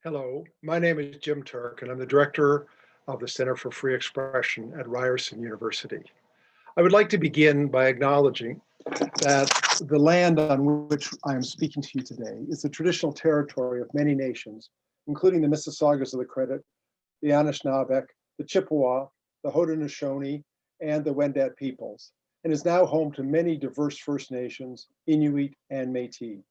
Hello, my name is Jim Turk, and I'm the director of the Center for Free Expression at Ryerson University. I would like to begin by acknowledging that the land on which I am speaking to you today is the traditional territory of many nations, including the Mississaugas of the Credit, the Anishinaabe, the Chippewa, the Haudenosaunee, and the Wendat peoples, and is now home to many diverse First Nations, Inuit, and Métis.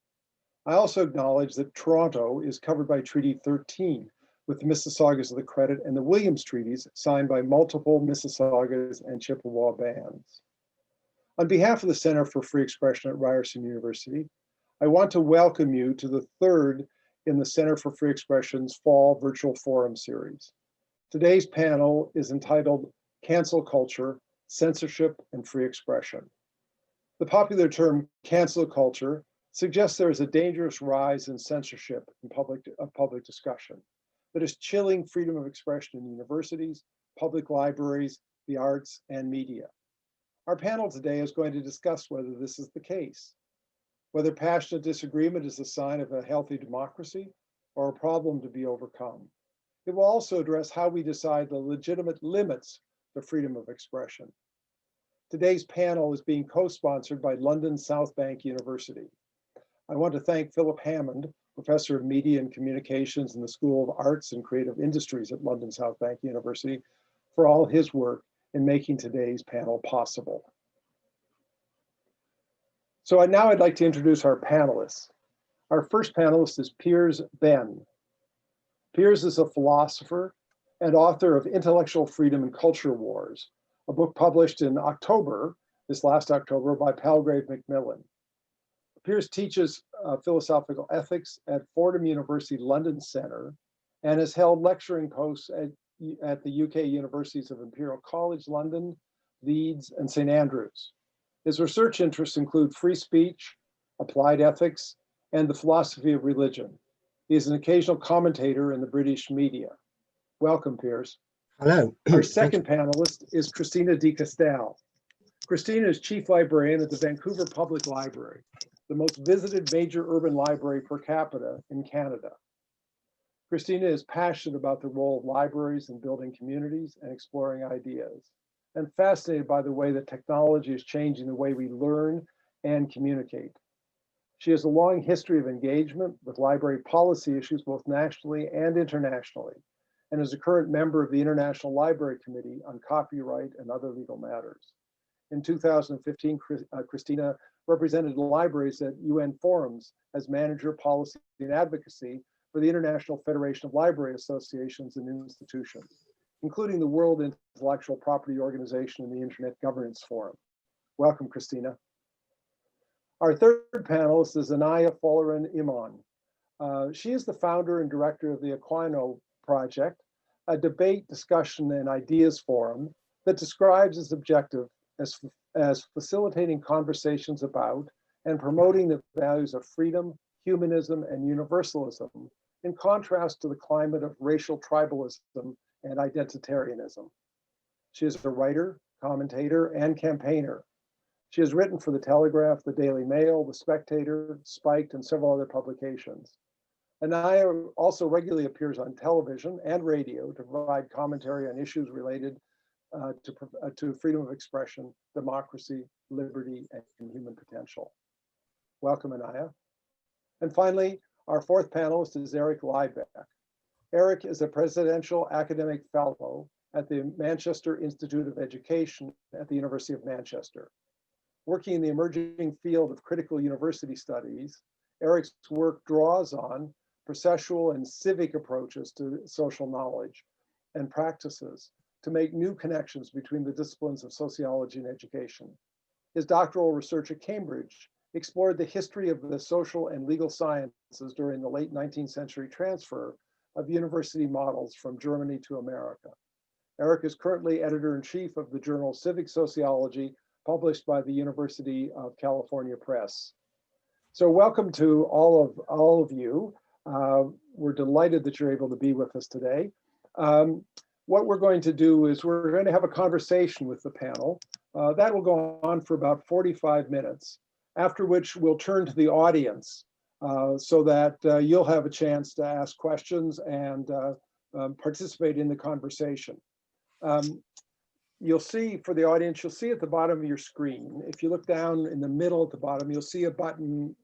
I also acknowledge that Toronto is covered by Treaty 13 with the Mississaugas of the Credit and the Williams Treaties signed by multiple Mississaugas and Chippewa bands. On behalf of the Center for Free Expression at Ryerson University, I want to welcome you to the third in the Center for Free Expression's Fall Virtual Forum series. Today's panel is entitled Cancel Culture, Censorship, and Free Expression. The popular term cancel culture suggests there is a dangerous rise in censorship in public discussion that is chilling freedom of expression in universities, public libraries, the arts, and media. Our panel today is going to discuss whether this is the case, whether passionate disagreement is a sign of a healthy democracy or a problem to be overcome. It will also address how we decide the legitimate limits to freedom of expression. Today's panel is being co-sponsored by London South Bank University. I want to thank Philip Hammond, Professor of Media and Communications in the School of Arts and Creative Industries at London South Bank University, for all his work in making today's panel possible. So now I'd like to introduce our panelists. Our first panelist is Piers Benn. Piers is a philosopher and author of Intellectual Freedom and Culture Wars, a book published in October, this last October, by Palgrave Macmillan. Piers teaches philosophical ethics at Fordham University London Centre and has held lecturing posts at the UK universities of Imperial College London, Leeds, and St Andrews. His research interests include free speech, applied ethics, and the philosophy of religion. He is an occasional commentator in the British media. Welcome, Piers. Hello. Our second panelist is Christina de Castell. Christina is Chief Librarian at the Vancouver Public Library, the most visited major urban library per capita in Canada. Christina is passionate about the role of libraries in building communities and exploring ideas, and fascinated by the way that technology is changing the way we learn and communicate. She has a long history of engagement with library policy issues both nationally and internationally, and is a current member of the International Library Committee on Copyright and Other Legal Matters. In 2015, Christina represented libraries at UN forums as manager, policy, and advocacy for the International Federation of Library Associations and Institutions, including the World Intellectual Property Organization and the Internet Governance Forum. Welcome, Christina. Our third panelist is Inaya Folarin-Iman. She is the founder and director of the Equiano project, a debate, discussion, and ideas forum that describes its objective as facilitating conversations about and promoting the values of freedom, humanism, and universalism, in contrast to the climate of racial tribalism and identitarianism. She is a writer, commentator, and campaigner. She has written for The Telegraph, The Daily Mail, The Spectator, Spiked, and several other publications. Inaya also regularly appears on television and radio to provide commentary on issues related to freedom of expression, democracy, liberty, and human potential. Welcome, Inaya. And finally, our fourth panelist is Eric Lybeck. Eric is a presidential academic fellow at the Manchester Institute of Education at the University of Manchester. Working in the emerging field of critical university studies, Eric's work draws on processual and civic approaches to social knowledge and practices to make new connections between the disciplines of sociology and education. His doctoral research at Cambridge explored the history of the social and legal sciences during the late 19th century transfer of university models from Germany to America. Eric is currently editor-in-chief of the journal Civic Sociology, published by the University of California Press. So welcome to all of you. We're delighted that you're able to be with us today. What we're going to do is we're going to have a conversation with the panel. That will go on for about 45 minutes, after which we'll turn to the audience so that you'll have a chance to ask questions and participate in the conversation. You'll see, for the audience, you'll see at the bottom of your screen, if you look down in the middle at the bottom, you'll see a button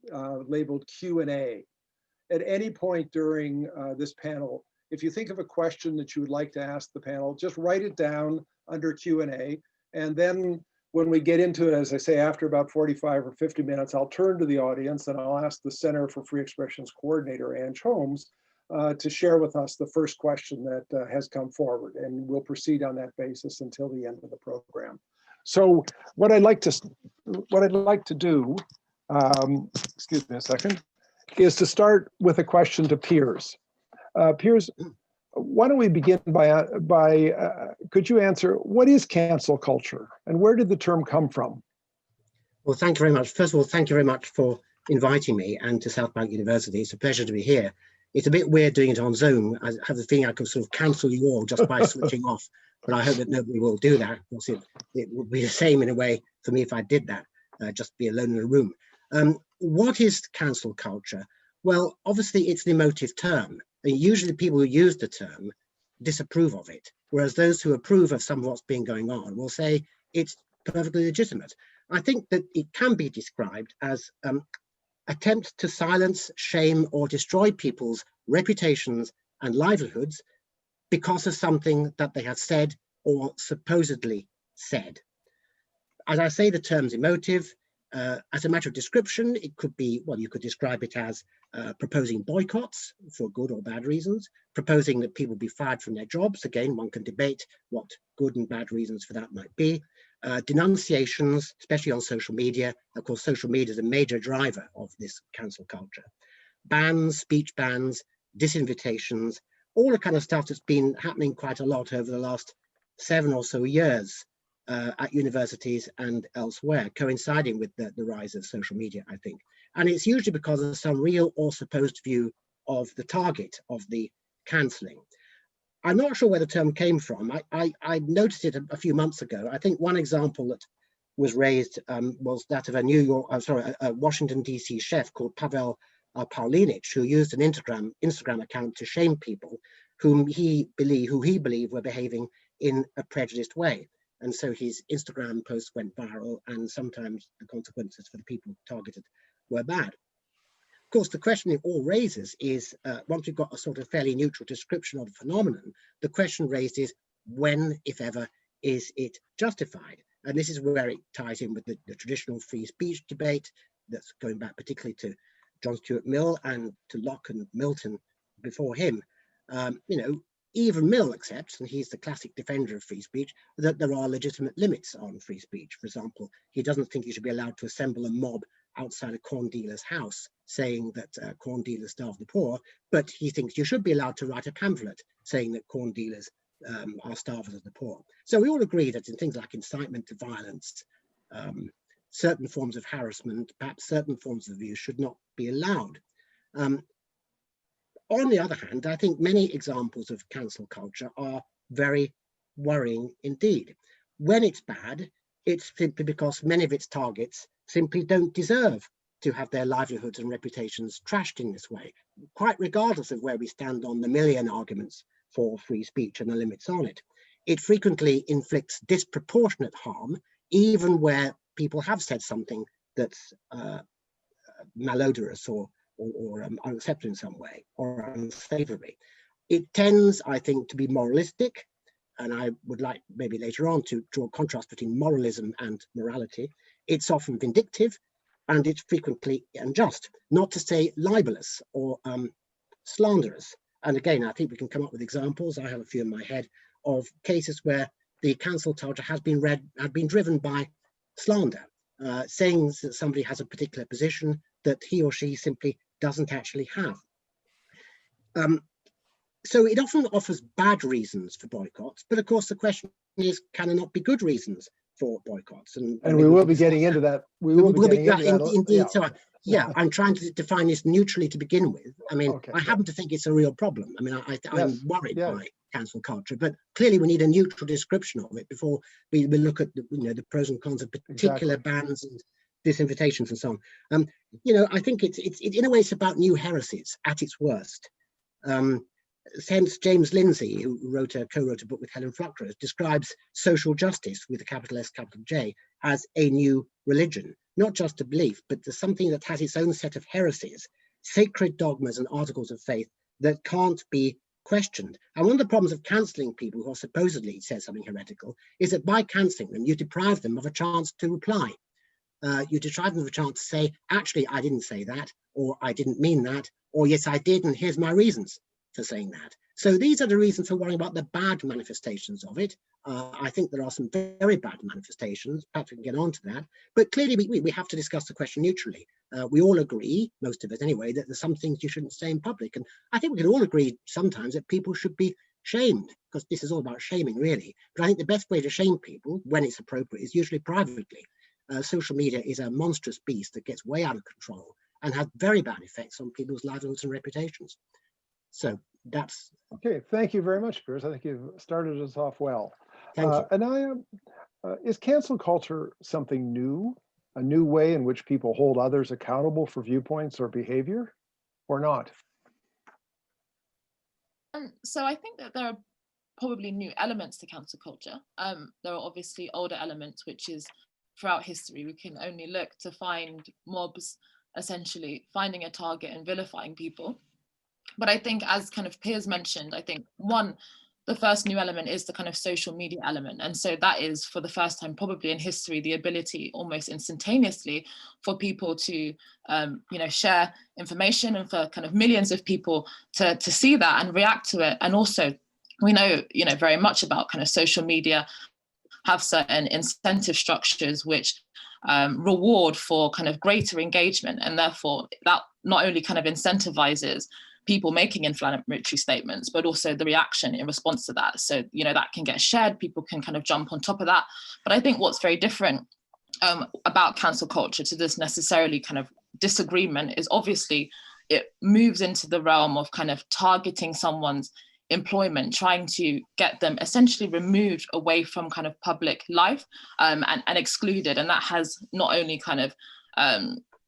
labeled Q&A. At any point during this panel, if you think of a question that you would like to ask the panel, just write it down under Q&A. And then when we get into it, as I say, after about 45 or 50 minutes, I'll turn to the audience and I'll ask the Center for Free Expression's coordinator, Ange Holmes, to share with us the first question that has come forward, and we'll proceed on that basis until the end of the program. So what I'd like to do, excuse me a second, is to start with a question to Piers. Piers, why don't we begin by could you answer, what is cancel culture and where did the term come from? Well, thank you very much. First of all, thank you very much for inviting me and to South Bank University. It's a pleasure to be here. It's a bit weird doing it on Zoom. I have the feeling I could sort of cancel you all just by switching off, but I hope that nobody will do that. Of course, it would be the same in a way for me if I did that, just be alone in a room. What is cancel culture? Well, obviously it's an emotive term. And usually people who use the term disapprove of it, whereas those who approve of some of what's been going on will say it's perfectly legitimate. I think that it can be described as attempts to silence, shame, or destroy people's reputations and livelihoods because of something that they have said or supposedly said. As I say, the term's emotive. As a matter of description, it could be, well, you could describe it as proposing boycotts for good or bad reasons, proposing that people be fired from their jobs. Again, one can debate what good and bad reasons for that might be. Denunciations, especially on social media. Of course, social media is a major driver of this cancel culture. Bans, speech bans, disinvitations, all the kind of stuff that's been happening quite a lot over the last 7 or so years at universities and elsewhere, coinciding with the rise of social media, I think. And it's usually because of some real or supposed view of the target of the cancelling. I'm not sure where the term came from. I noticed it a few months ago. I think one example that was raised was that of a Washington, D.C. chef called Pavel Paulinich, who used an Instagram account to shame people who he believed were behaving in a prejudiced way. And so his Instagram posts went viral, and sometimes the consequences for the people targeted were bad. Of course, the question it all raises is, once you've got a sort of fairly neutral description of the phenomenon, the question raised is, when, if ever, is it justified? And this is where it ties in with the traditional free speech debate that's going back particularly to John Stuart Mill and to Locke and Milton before him. Even Mill accepts, and he's the classic defender of free speech, that there are legitimate limits on free speech. For example, he doesn't think you should be allowed to assemble a mob outside a corn dealer's house saying that corn dealers starve the poor, but he thinks you should be allowed to write a pamphlet saying that corn dealers are starvers of the poor. So we all agree that in things like incitement to violence, certain forms of harassment, perhaps certain forms of abuse should not be allowed. On the other hand, I think many examples of cancel culture are very worrying indeed. When it's bad, it's simply because many of its targets simply don't deserve to have their livelihoods and reputations trashed in this way, quite regardless of where we stand on the million arguments for free speech and the limits on it. It frequently inflicts disproportionate harm, even where people have said something that's malodorous or unacceptable in some way or unsavory. It tends, I think, to be moralistic, and I would like maybe later on to draw a contrast between moralism and morality. It's often vindictive, and it's frequently unjust, not to say libelous or slanderous. And again, I think we can come up with examples. I have a few in my head of cases where the cancel culture has been driven by slander, saying that somebody has a particular position that he or she simply doesn't actually have. So it often offers bad reasons for boycotts, but of course the question is, can there not be good reasons for boycotts? And we will be getting into that. We will be getting into that. Indeed. Yeah. So I'm trying to define this neutrally to begin with. I mean, okay, I happen to think it's a real problem. I mean, I'm worried by cancel culture, but clearly we need a neutral description of it before we look at the pros and cons of particular bans and disinvitations and so on. You know, I think it's in a way it's about new heresies at its worst. Hence, James Lindsay, who co-wrote a book with Helen Fructose, describes social justice with a capital S, capital J, as a new religion, not just a belief, but something that has its own set of heresies, sacred dogmas and articles of faith that can't be questioned. And one of the problems of cancelling people who are supposedly said something heretical is that by cancelling them, you deprive them of a chance to reply. You deprive them of a chance to say, actually, I didn't say that, or I didn't mean that, or yes, I did, and here's my reasons for saying that. So these are the reasons for worrying about the bad manifestations of it. I think there are some very bad manifestations, perhaps we can get on to that, but clearly we have to discuss the question neutrally. We all agree, most of us anyway, that there's some things you shouldn't say in public, and I think we can all agree sometimes that people should be shamed, because this is all about shaming really, but I think the best way to shame people, when it's appropriate, is usually privately. Social media is a monstrous beast that gets way out of control and has very bad effects on people's livelihoods and reputations. So that's... Okay, thank you very much, Piers. I think you've started us off well. Thank you. Inaya, is cancel culture something new? A new way in which people hold others accountable for viewpoints or behavior, or not? So I think that there are probably new elements to cancel culture. There are obviously older elements, which is throughout history, we can only look to find mobs essentially finding a target and vilifying people. But I think, as kind of Piers mentioned, I think the first new element is the kind of social media element. And so that is, for the first time probably in history, the ability almost instantaneously for people to you know, share information, and for kind of millions of people to see that and react to it. And also we know, you know, very much about kind of social media have certain incentive structures which reward for kind of greater engagement, and therefore that not only kind of incentivizes people making inflammatory statements, but also the reaction in response to that. So, you know, that can get shared, people can kind of jump on top of that. But I think what's very different about cancel culture to this necessarily kind of disagreement is obviously it moves into the realm of kind of targeting someone's employment, trying to get them essentially removed away from kind of public life and excluded. And that has not only kind of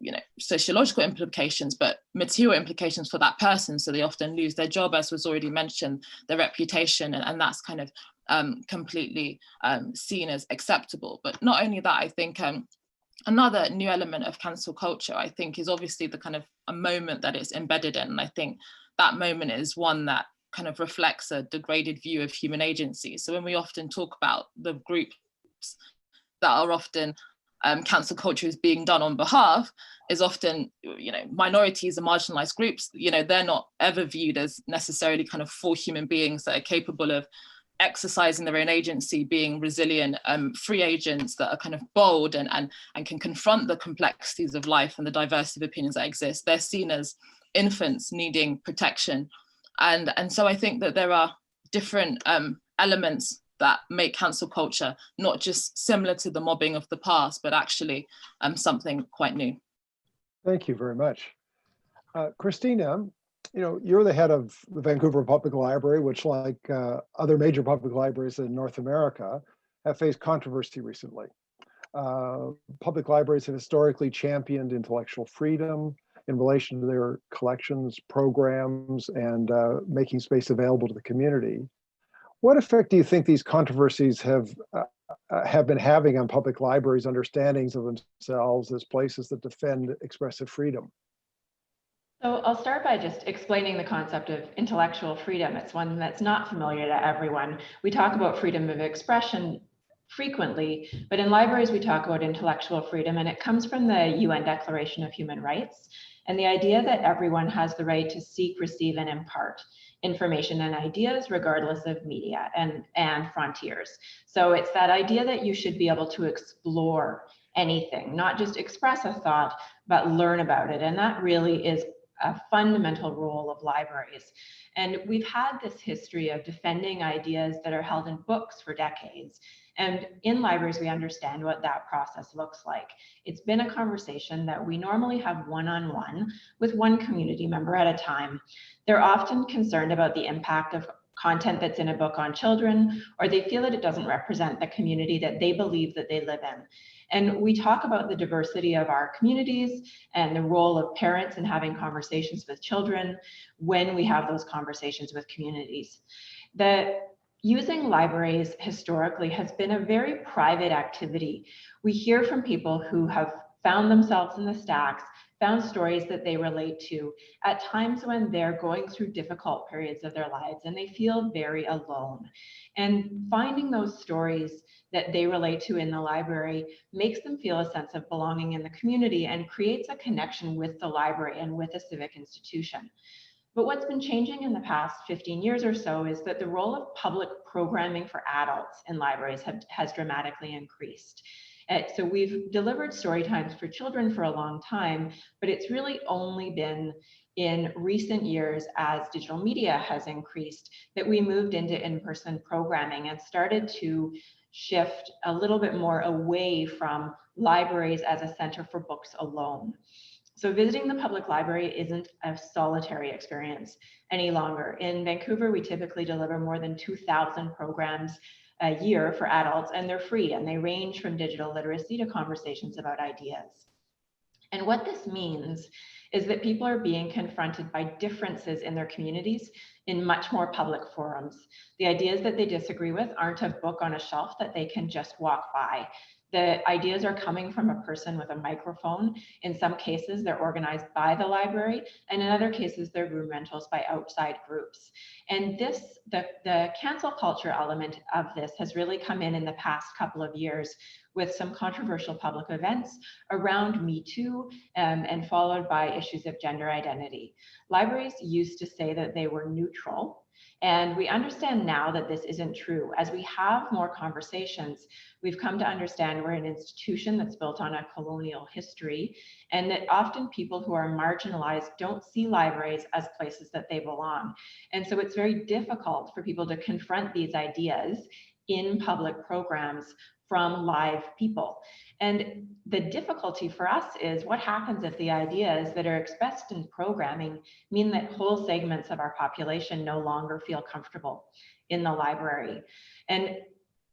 you know, sociological implications, but material implications for that person. So they often lose their job, as was already mentioned, their reputation, and that's kind of completely seen as acceptable. But not only that, I think another new element of cancel culture, I think, is obviously the kind of a moment that it's embedded in. And I think that moment is one that kind of reflects a degraded view of human agency. So when we often talk about the groups that are often cancel culture is being done on behalf, is often, you know, minorities and marginalized groups, you know, they're not ever viewed as necessarily kind of full human beings that are capable of exercising their own agency, being resilient, free agents that are kind of bold and can confront the complexities of life and the diversity of opinions that exist. They're seen as infants needing protection. And so I think that there are different elements that make cancel culture not just similar to the mobbing of the past, but actually something quite new. Thank you very much. Christina, you know, you're the head of the Vancouver Public Library, which, like other major public libraries in North America, have faced controversy recently. Public libraries have historically championed intellectual freedom in relation to their collections, programs, and making space available to the community. What effect do you think these controversies have been having on public libraries' understandings of themselves as places that defend expressive freedom? So I'll start by just explaining the concept of intellectual freedom. It's one that's not familiar to everyone. We talk about freedom of expression frequently, but in libraries we talk about intellectual freedom, and it comes from the UN Declaration of Human Rights, and the idea that everyone has the right to seek, receive, and impart information and ideas regardless of media and frontiers. So it's that idea that you should be able to explore anything, not just express a thought, but learn about it. And that really is a fundamental role of libraries. And we've had this history of defending ideas that are held in books for decades. And in libraries, we understand what that process looks like. It's been a conversation that we normally have one-on-one with one community member at a time. They're often concerned about the impact of content that's in a book on children, or they feel that it doesn't represent the community that they believe that they live in. And we talk about the diversity of our communities and the role of parents in having conversations with children when we have those conversations with communities. Using libraries historically has been a very private activity. We hear from people who have found themselves in the stacks, found stories that they relate to at times when they're going through difficult periods of their lives and they feel very alone. And finding those stories that they relate to in the library makes them feel a sense of belonging in the community and creates a connection with the library and with a civic institution. But what's been changing in the past 15 years or so is that the role of public programming for adults in libraries has dramatically increased. So we've delivered story times for children for a long time, but it's really only been in recent years as digital media has increased that we moved into in-person programming and started to shift a little bit more away from libraries as a center for books alone. So visiting the public library isn't a solitary experience any longer. In Vancouver, we typically deliver more than 2,000 programs a year for adults, and they're free, and they range from digital literacy to conversations about ideas. And what this means is that people are being confronted by differences in their communities in much more public forums. The ideas that they disagree with aren't a book on a shelf that they can just walk by. The ideas are coming from a person with a microphone. In some cases, they're organized by the library, and in other cases, they're room rentals by outside groups. And the cancel culture element of this has really come in the past couple of years with some controversial public events around Me Too and followed by issues of gender identity. Libraries used to say that they were neutral, and we understand now that this isn't true. As we have more conversations, we've come to understand we're an institution that's built on a colonial history, and that often people who are marginalized don't see libraries as places that they belong. And so it's very difficult for people to confront these ideas in public programs from live people. And the difficulty for us is what happens if the ideas that are expressed in programming mean that whole segments of our population no longer feel comfortable in the library. And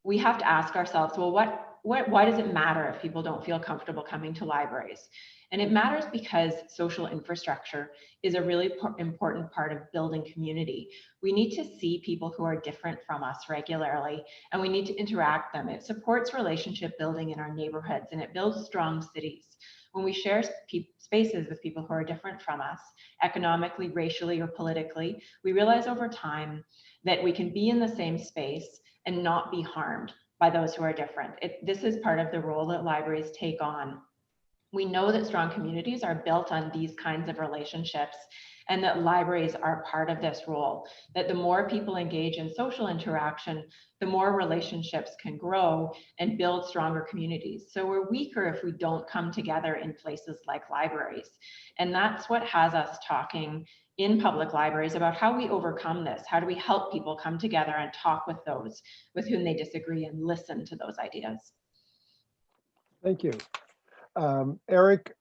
we have to ask ourselves, well, why does it matter if people don't feel comfortable coming to libraries? And it matters because social infrastructure is a really important part of building community. We need to see people who are different from us regularly, and we need to interact them. It supports relationship building in our neighborhoods, and it builds strong cities. When we share spaces with people who are different from us, economically, racially, or politically, we realize over time that we can be in the same space and not be harmed by those who are different. This is part of the role that libraries take on. We know that strong communities are built on these kinds of relationships, and that libraries are part of this role, that the more people engage in social interaction, the more relationships can grow and build stronger communities. So we're weaker if we don't come together in places like libraries. And that's what has us talking in public libraries about how we overcome this. How do we help people come together and talk with those with whom they disagree and listen to those ideas? Thank you. Eric,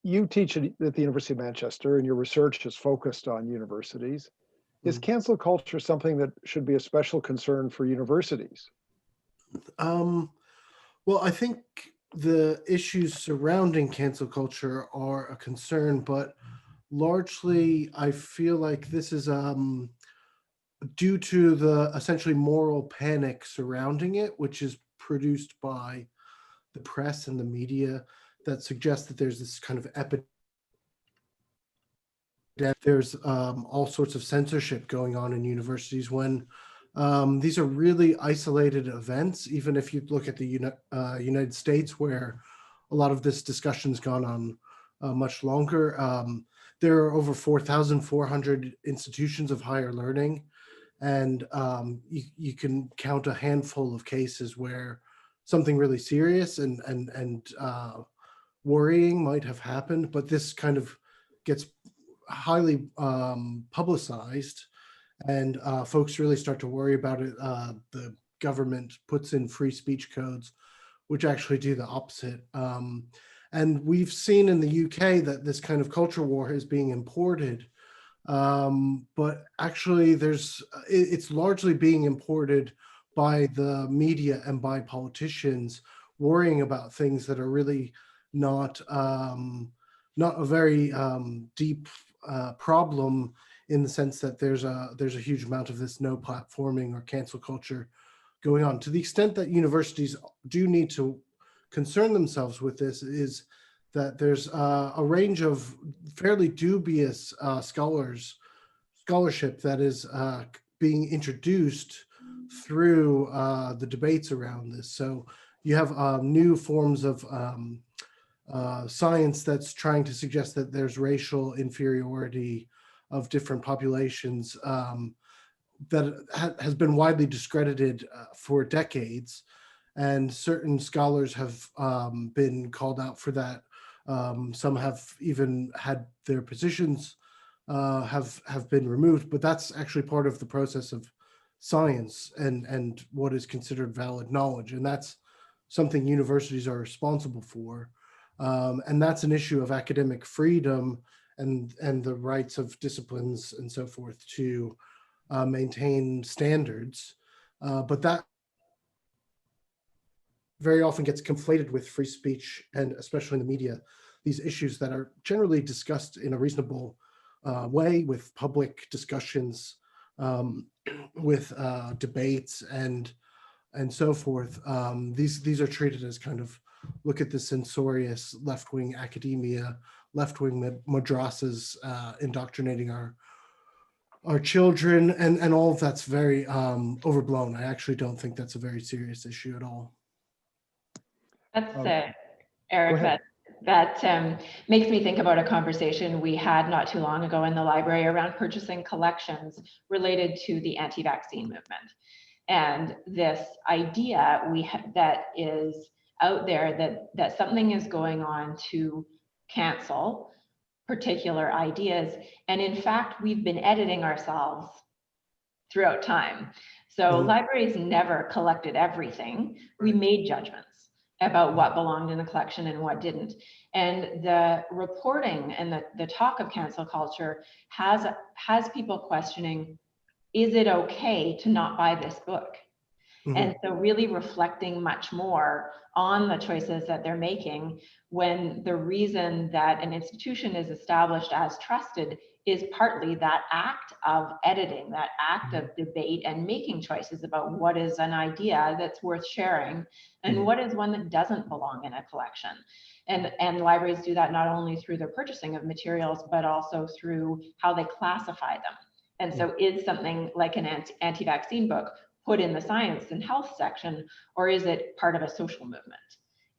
you teach at the University of Manchester, and your research is focused on universities. Is cancel culture something that should be a special concern for universities? Well, I think the issues surrounding cancel culture are a concern, but largely I feel like this is due to the essentially moral panic surrounding it, which is produced by the press and the media, that suggests that there's this kind of epidemic. There's all sorts of censorship going on in universities when these are really isolated events. Even if you look at the United States, where a lot of this discussion's gone on much longer, there are over 4,400 institutions of higher learning, and you can count a handful of cases where something really serious and worrying might have happened, but this kind of gets highly publicized, and folks really start to worry about it. The government puts in free speech codes, which actually do the opposite. And we've seen in the UK that this kind of culture war is being imported But actually it's largely being imported by the media and by politicians worrying about things that are really not a very deep problem, in the sense that there's a huge amount of this no platforming or cancel culture going on. To the extent that universities do need to concern themselves with this is that there's a range of fairly dubious scholarship that is being introduced through the debates around this. So you have new forms of science that's trying to suggest that there's racial inferiority of different populations that has been widely discredited for decades. And certain scholars have been called out for that. Some have even had their positions have been removed, but that's actually part of the process of science and what is considered valid knowledge. And that's something universities are responsible for. And that's an issue of academic freedom and the rights of disciplines and so forth to maintain standards. But that very often gets conflated with free speech, and especially in the media, these issues that are generally discussed in a reasonable way with public discussions, with debates and so forth. These are treated as kind of, look at the censorious left-wing academia, left-wing madrasas indoctrinating our children, and all of that's very overblown. I actually don't think that's a very serious issue at all. That's Eric, that makes me think about a conversation we had not too long ago in the library around purchasing collections related to the anti-vaccine movement. And this idea that is out there that something is going on to cancel particular ideas. And in fact, we've been editing ourselves throughout time. So libraries never collected everything. We made judgments about what belonged in the collection and what didn't. And the reporting and the talk of cancel culture has people questioning, is it okay to not buy this book? And so really reflecting much more on the choices that they're making, when the reason that an institution is established as trusted is partly that act of editing, that act of debate and making choices about what is an idea that's worth sharing and what is one that doesn't belong in a collection. And libraries do that not only through their purchasing of materials, but also through how they classify them. And so is something like an anti-vaccine book put in the science and health section, or is it part of a social movement?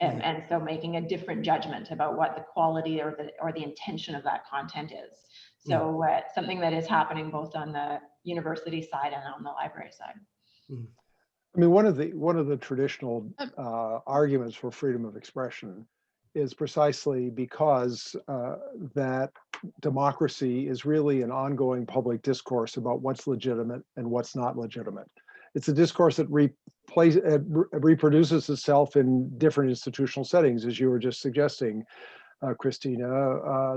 And so making a different judgment about what the quality or the intention of that content is. So something that is happening both on the university side and on the library side. I mean, one of the traditional arguments for freedom of expression is precisely because that democracy is really an ongoing public discourse about what's legitimate and what's not legitimate. It's a discourse that reproduces itself in different institutional settings, as you were just suggesting, Christina.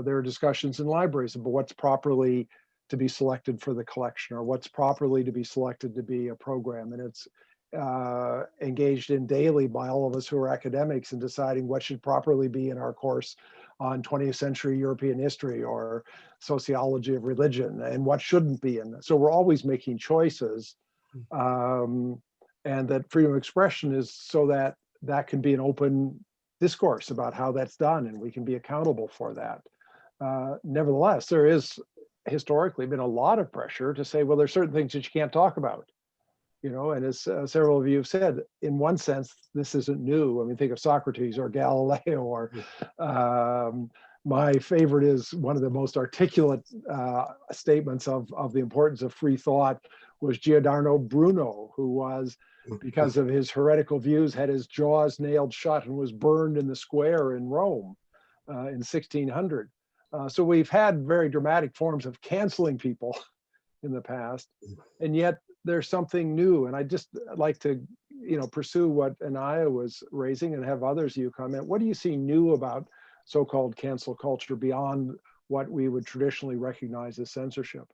There are discussions in libraries about what's properly to be selected for the collection or what's properly to be selected to be a program. And it's engaged in daily by all of us who are academics in deciding what should properly be in our course on 20th century European history or sociology of religion, and what shouldn't be in this. So we're always making choices. And that freedom of expression is so that that can be an open discourse about how that's done, and we can be accountable for that. Nevertheless, there is historically been a lot of pressure to say, well, there's certain things that you can't talk about, you know, and as several of you have said, in one sense, this isn't new. I mean, think of Socrates or Galileo, or my favorite is one of the most articulate statements of the importance of free thought was Giordano Bruno, who was, because of his heretical views, had his jaws nailed shut and was burned in the square in Rome in 1600. So we've had very dramatic forms of canceling people in the past, and yet there's something new. And I just like to, you know, pursue what Inaya was raising and have others you comment. What do you see new about so-called cancel culture beyond what we would traditionally recognize as censorship.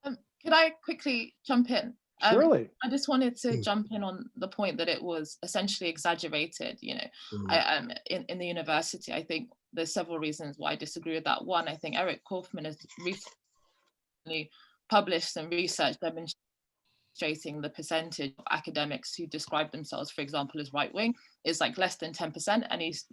Could I quickly jump in? Surely. I just wanted to jump in on the point that it was essentially exaggerated, in the university. I think there's several reasons why I disagree with that. One, I think Eric Kaufman has recently published some research demonstrating the percentage of academics who describe themselves, for example, as right-wing is like less than 10%. And he's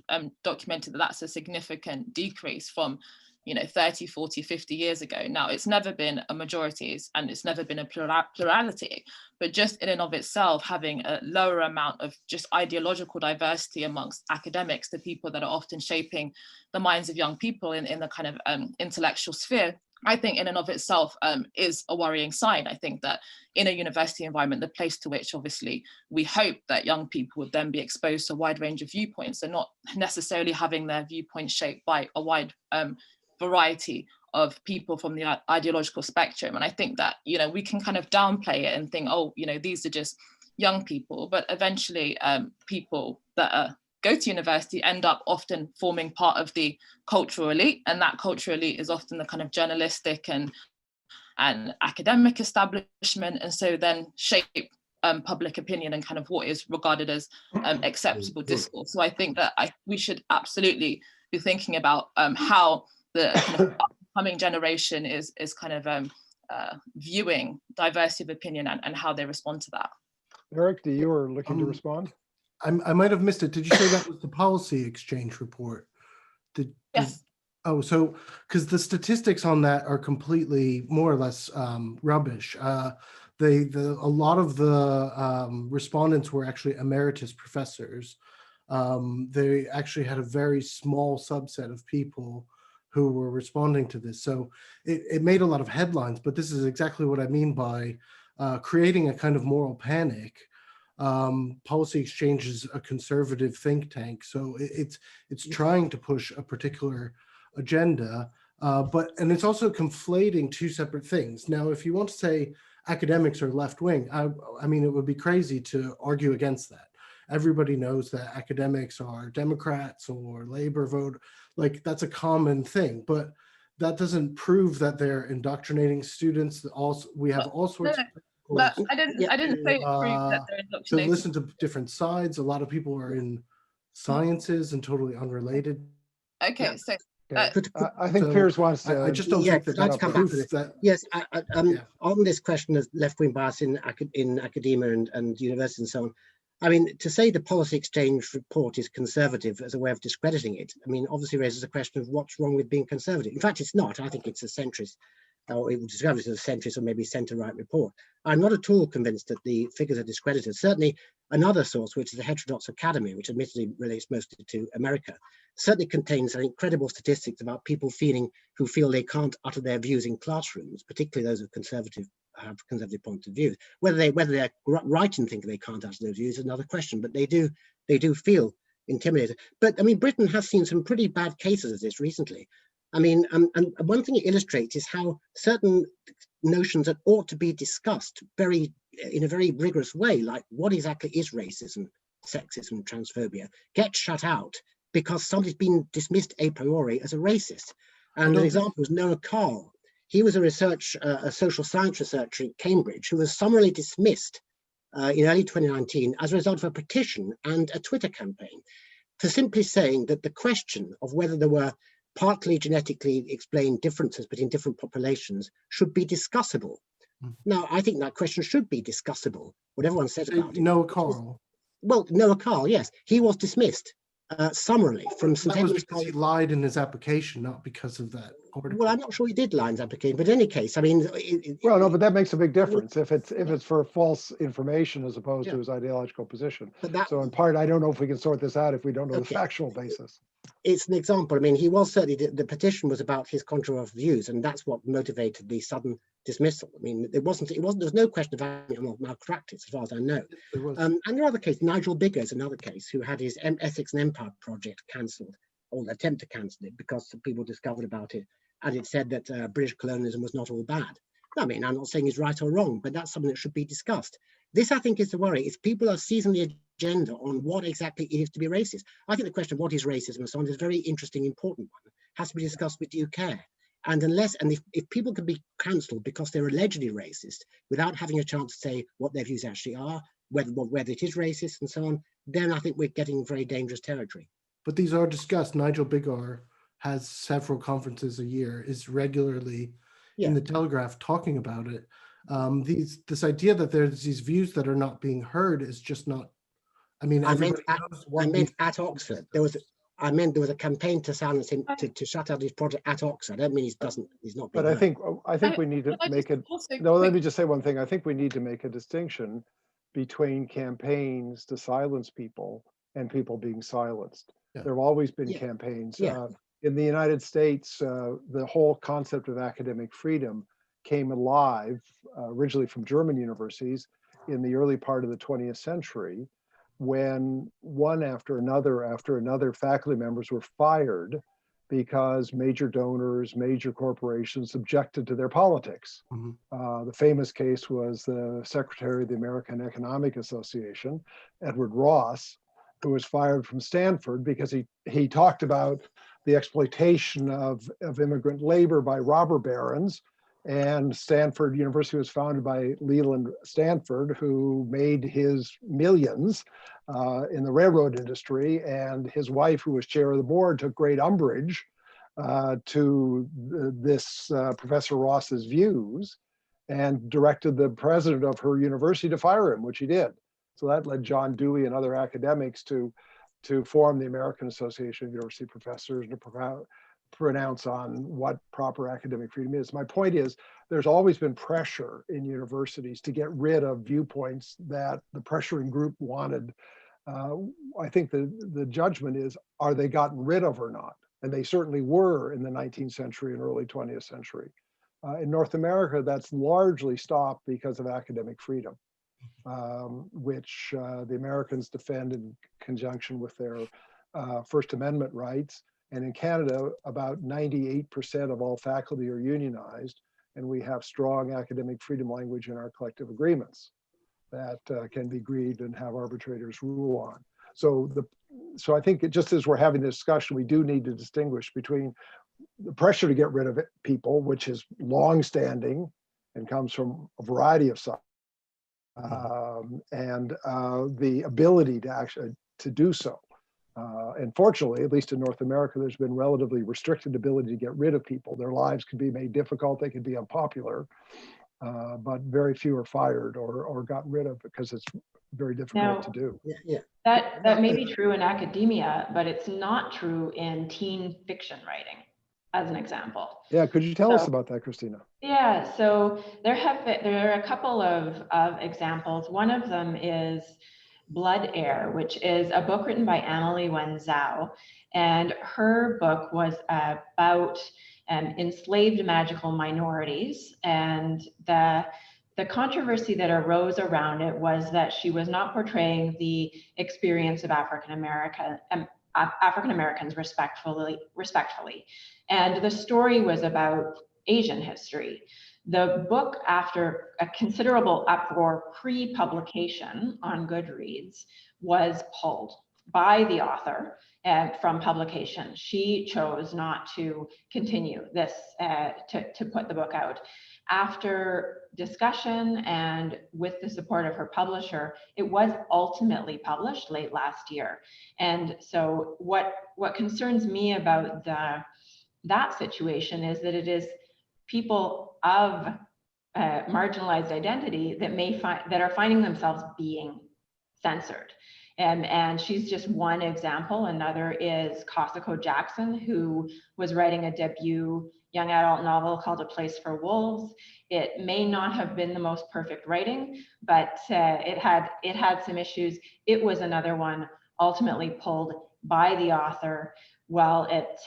documented that that's a significant decrease from 30, 40, 50 years ago. Now, it's never been a majority and it's never been a plurality, but just in and of itself, having a lower amount of just ideological diversity amongst academics, the people that are often shaping the minds of young people in the kind of intellectual sphere, I think in and of itself is a worrying sign. I think that in a university environment, the place to which obviously we hope that young people would then be exposed to a wide range of viewpoints and not necessarily having their viewpoints shaped by a wide variety of people from the ideological spectrum. And I think that, we can kind of downplay it and think, these are just young people, but eventually people that go to university end up often forming part of the cultural elite. And that cultural elite is often the kind of journalistic and academic establishment. And so then shape public opinion and kind of what is regarded as acceptable discourse. So I think that we should absolutely be thinking about how the kind of upcoming generation is kind of viewing diversity of opinion and how they respond to that. Eric, you were looking to respond? I might have missed it. Did you say that was the policy exchange report? Yes. So because the statistics on that are completely more or less rubbish. A lot of the respondents were actually emeritus professors. They actually had a very small subset of people who were responding to this. So it made a lot of headlines, but this is exactly what I mean by creating a kind of moral panic. Policy Exchange is a conservative think tank, so it's trying to push a particular agenda, and it's also conflating two separate things. Now, if you want to say academics are left-wing, I mean, it would be crazy to argue against that. Everybody knows that academics are Democrats or Labor vote, like that's a common thing, but that doesn't prove that they're indoctrinating students. Also, we have all sorts of but I didn't say it proved that they're indoctrinating. to listen to different sides. A lot of people are in sciences and totally unrelated. Okay, so I think Piers wants to. I just don't think that that's come back proof that. Yes, on this question of left-wing bias in academia and universities and so on, I mean, to say the policy exchange report is conservative as a way of discrediting it, I mean, obviously raises a question of what's wrong with being conservative. In fact, it's not. I think it's a centrist, or it would describe it as a centrist or maybe centre-right report. I'm not at all convinced that the figures are discredited. Certainly another source, which is the Heterodox Academy, which admittedly relates mostly to America, certainly contains incredible statistics about people who feel they can't utter their views in classrooms, particularly those of conservative point of view. Whether they're right in thinking they can't utter those views is another question, but they do feel intimidated. But I mean, Britain has seen some pretty bad cases of this recently. I mean, and one thing it illustrates is how certain notions that ought to be discussed in a very rigorous way, like what exactly is racism, sexism, transphobia, get shut out because somebody's been dismissed a priori as a racist. And an example was Noah Carl. He was a social science researcher at Cambridge who was summarily dismissed in early 2019 as a result of a petition and a Twitter campaign for simply saying that the question of whether there were partly genetically explained differences between different populations should be discussable. Now, I think that question should be discussable, what everyone says about it. Noah Carl. Well, Noah Carl, yes. He was dismissed summarily from St. That was because he lied in his application, not because of that article. Well, I'm not sure he did lie in his application, but in any case, I mean... Well, no, but that makes a big difference if it's for false information as opposed to his ideological position. So in part, I don't know if we can sort this out if we don't know the factual basis. It's an example. I mean, he was certainly, the petition was about his controversial views, and that's what motivated the sudden dismissal. I mean, there was no question of malpractice, as far as I know. And there are other cases. Nigel Baker is another case who had his Essex and Empire project cancelled, or attempt to cancel it, because people discovered about it, and it said that British colonialism was not all bad. I mean, I'm not saying he's right or wrong, but that's something that should be discussed. This, I think, is the worry, is people are seizing the agenda on what exactly it is to be racist. I think the question of what is racism and so on is a very interesting, important one. has to be discussed with due care. And if people can be cancelled because they're allegedly racist without having a chance to say what their views actually are, whether it is racist and so on, then I think we're getting very dangerous territory. But these are discussed. Nigel Baker has several conferences a year, is regularly in the Telegraph talking about it. This idea that there's these views that are not being heard is just not. I mean, I meant at Oxford. There was a campaign to silence him, to shut out his project at Oxford. I don't mean he's not. But being I think we need to make it. No, let me just say one thing. I think we need to make a distinction between campaigns to silence people and people being silenced. Yeah. There have always been campaigns. In the United States, the whole concept of academic freedom came alive originally from German universities in the early part of the 20th century, when one after another faculty members were fired because major donors, major corporations objected to their politics. Mm-hmm. The famous case was the secretary of the American Economic Association, Edward Ross, who was fired from Stanford because he talked about the exploitation of immigrant labor by robber barons. And Stanford University was founded by Leland Stanford, who made his millions in the railroad industry. And his wife, who was chair of the board, took great umbrage to this Professor Ross's views and directed the president of her university to fire him, which he did. So that led John Dewey and other academics to form the American Association of University Professors and to pronounce on what proper academic freedom is. My point is, there's always been pressure in universities to get rid of viewpoints that the pressuring group wanted. I think the judgment is, are they gotten rid of or not? And they certainly were in the 19th century and early 20th century. In North America, that's largely stopped because of academic freedom, which the Americans defend in conjunction with their First Amendment rights. And in Canada, about 98% of all faculty are unionized, and we have strong academic freedom language in our collective agreements that can be agreed and have arbitrators rule on. So I think just as we're having this discussion, we do need to distinguish between the pressure to get rid of people, which is longstanding and comes from a variety of sides, and the ability to actually do so. And fortunately, at least in North America, there's been relatively restricted ability to get rid of people. Their lives can be made difficult, they can be unpopular, but very few are fired or gotten rid of because it's very difficult to do. That may be true in academia, but it's not true in teen fiction writing, as an example. Yeah, could you tell us about that, Christina? Yeah, so there are a couple of examples. One of them is Blood Heir, which is a book written by Annalie Wen Zhao, and her book was about enslaved magical minorities, and the controversy that arose around it was that she was not portraying the experience of African Americans respectfully, and the story was about Asian history. The book, after a considerable uproar pre-publication on Goodreads, was pulled by the author from publication. She chose not to continue this, to put the book out. After discussion and with the support of her publisher, it was ultimately published late last year. And so what concerns me about that situation is that it is people of marginalized identity that are finding themselves being censored. And she's just one example. Another is Kosako Jackson, who was writing a debut young adult novel called A Place for Wolves. It may not have been the most perfect writing, but it had some issues. It was another one ultimately pulled by the author while it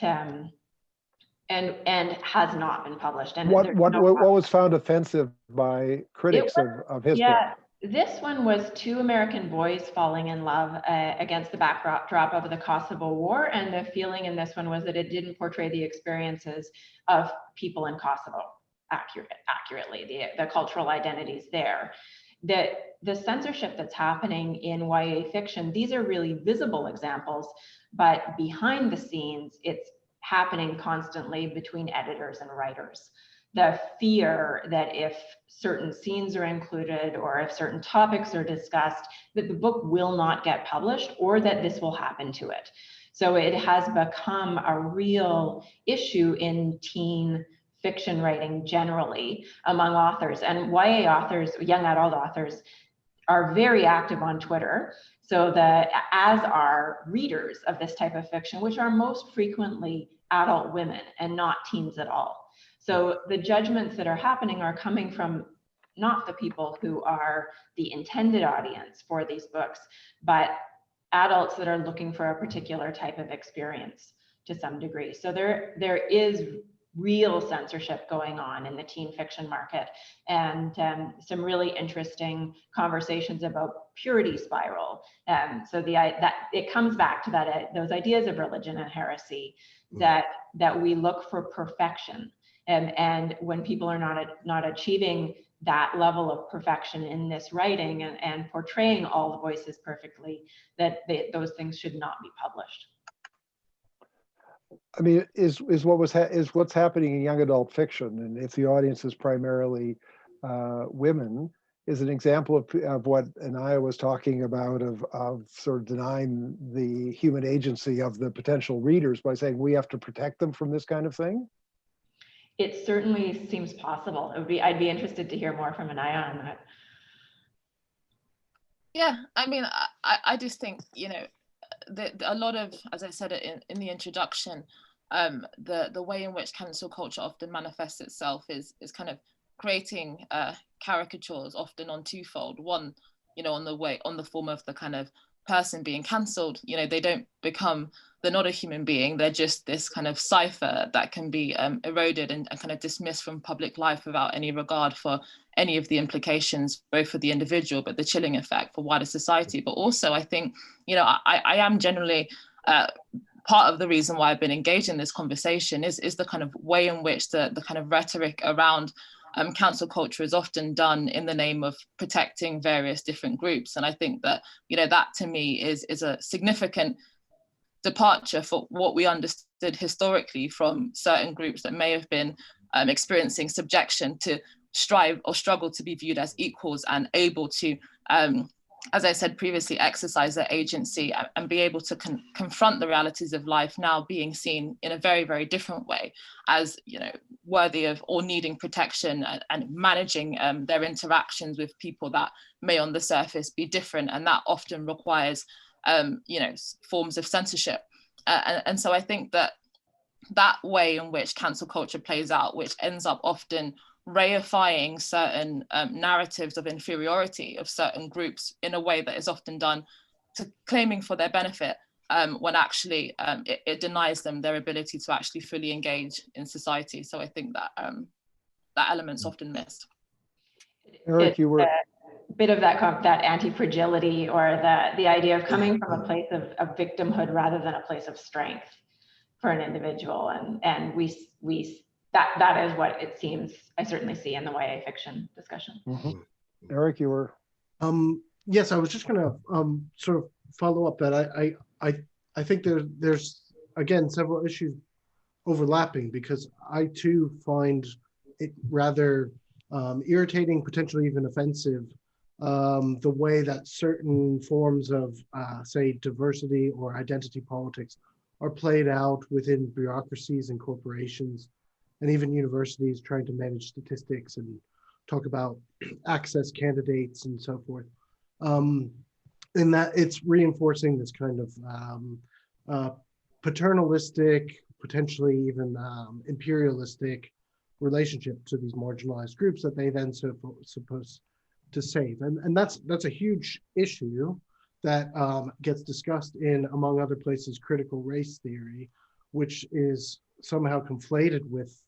and has not been published. And what was found offensive by critics of his book? This one was two American boys falling in love against the backdrop of the Kosovo War, and the feeling in this one was that it didn't portray the experiences of people in Kosovo accurately, the cultural identities there. The censorship that's happening in YA fiction, these are really visible examples, but behind the scenes, it's happening constantly between editors and writers. The fear that if certain scenes are included or if certain topics are discussed, that the book will not get published or that this will happen to it. So it has become a real issue in teen fiction writing generally among authors, and YA authors, young adult authors, are very active on Twitter. So as are readers of this type of fiction, which are most frequently adult women and not teens at all. So the judgments that are happening are coming from not the people who are the intended audience for these books, but adults that are looking for a particular type of experience to some degree. So there is real censorship going on in the teen fiction market, and some really interesting conversations about purity spiral. So that it comes back to that those ideas of religion and heresy, that we look for perfection. And when people are not achieving that level of perfection in this writing and portraying all the voices perfectly, that those things should not be published. I mean, is what's happening in young adult fiction, and if the audience is primarily women, is an example of what Inaya was talking about, of sort of denying the human agency of the potential readers by saying we have to protect them from this kind of thing? It certainly seems possible. I'd be interested to hear more from Inaya on that. Yeah, I mean, I just think, you know, a lot of, as I said in the introduction, the way in which cancel culture often manifests itself is kind of creating caricatures, often on twofold. One, you know, on the form of the kind of person being cancelled. You know, they're not a human being. They're just this kind of cipher that can be eroded and kind of dismissed from public life without any regard for any of the implications, both for the individual, but the chilling effect for wider society. But also, I think, you know, I am generally part of the reason why I've been engaged in this conversation is the kind of way in which the kind of rhetoric around cancel culture is often done in the name of protecting various different groups. And I think that, you know, that to me is a significant departure for what we understood historically from certain groups that may have been experiencing subjection to strive or struggle to be viewed as equals and able to, as I said previously, exercise their agency and be able to confront the realities of life now being seen in a very, very different way as, you know, worthy of or needing protection and managing their interactions with people that may on the surface be different. And that often requires, you know, forms of censorship. And so I think that way in which cancel culture plays out, which ends up often reifying certain narratives of inferiority of certain groups in a way that is often done to claiming for their benefit, when actually it denies them their ability to actually fully engage in society. So I think that that element's often missed. Eric, you were a bit of that anti-fragility, or the idea of coming from a place of victimhood rather than a place of strength for an individual, and that is what it seems I certainly see in the YA fiction discussion. Mm-hmm. Eric, you were yes, I was just going to sort of follow up that I think there's again several issues overlapping, because I too find it rather irritating, potentially even offensive, the way that certain forms of say diversity or identity politics are played out within bureaucracies and corporations, and even universities trying to manage statistics and talk about access candidates and so forth. In that it's reinforcing this kind of paternalistic, potentially even imperialistic relationship to these marginalized groups that they then supposed to save. And that's a huge issue that gets discussed in, among other places, critical race theory, which is somehow conflated with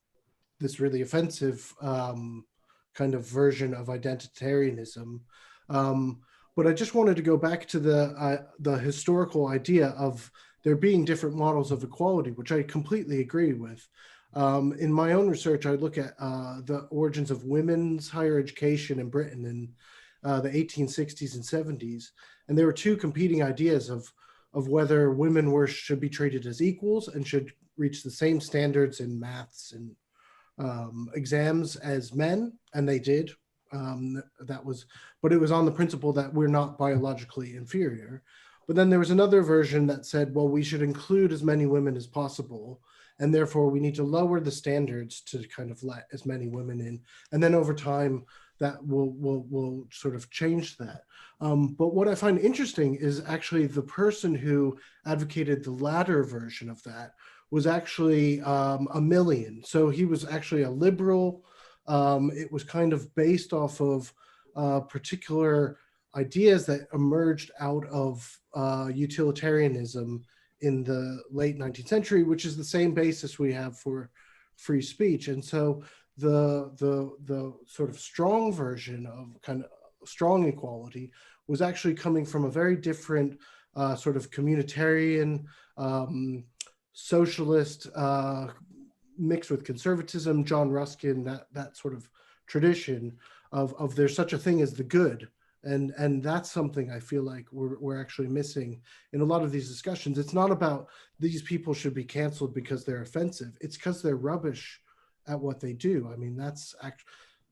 this really offensive kind of version of identitarianism. But I just wanted to go back to the historical idea of there being different models of equality, which I completely agree with. In my own research, I look at the origins of women's higher education in Britain in the 1860s and 70s. And there were two competing ideas of whether women should be treated as equals and should reach the same standards in maths and exams as men, and they did. But it was on the principle that we're not biologically inferior. But then there was another version that said, well, we should include as many women as possible, and therefore we need to lower the standards to kind of let as many women in. And then over time, that will sort of change that. But what I find interesting is actually the person who advocated the latter version of that was actually a Millian. So he was actually a liberal. It was kind of based off of particular ideas that emerged out of utilitarianism in the late 19th century, which is the same basis we have for free speech. And so the sort of strong version of kind of strong equality was actually coming from a very different sort of communitarian, socialist, mixed with conservatism, John Ruskin, that sort of tradition of there's such a thing as the good. And that's something I feel like we're actually missing in a lot of these discussions. It's not about these people should be canceled because they're offensive. It's because they're rubbish at what they do. I mean, that's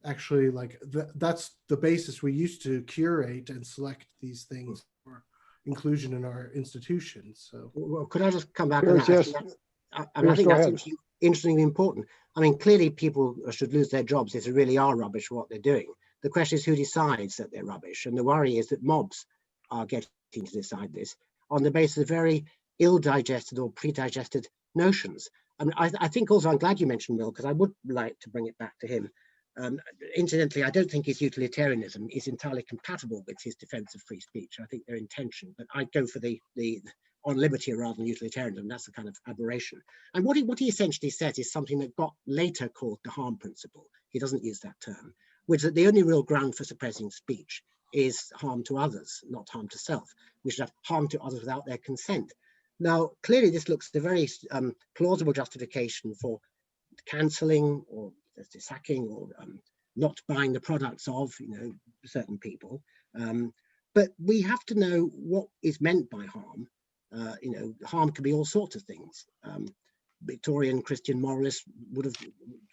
actually like, that's the basis we used to curate and select these things for inclusion in our institutions. So, well, could I just come back Piers, on that? yes. I think that's interestingly important. I mean, clearly people should lose their jobs if they really are rubbish what they're doing. The question is who decides that they're rubbish, and the worry is that mobs are getting to decide this on the basis of very ill-digested or pre-digested notions. I mean, I think also, I'm glad you mentioned Mill, because I would like to bring it back to him. Incidentally, I don't think his utilitarianism is entirely compatible with his defense of free speech. I think they're in tension, but I'd go for the on liberty rather than utilitarianism. That's the kind of aberration. And what he essentially says is something that got later called the harm principle. He doesn't use that term, which is that the only real ground for suppressing speech is harm to others, not harm to self. We should have harm to others without their consent. Now, clearly this looks a very plausible justification for cancelling or sacking or not buying the products of, certain people. But we have to know what is meant by harm. Harm can be all sorts of things. Victorian Christian moralists would have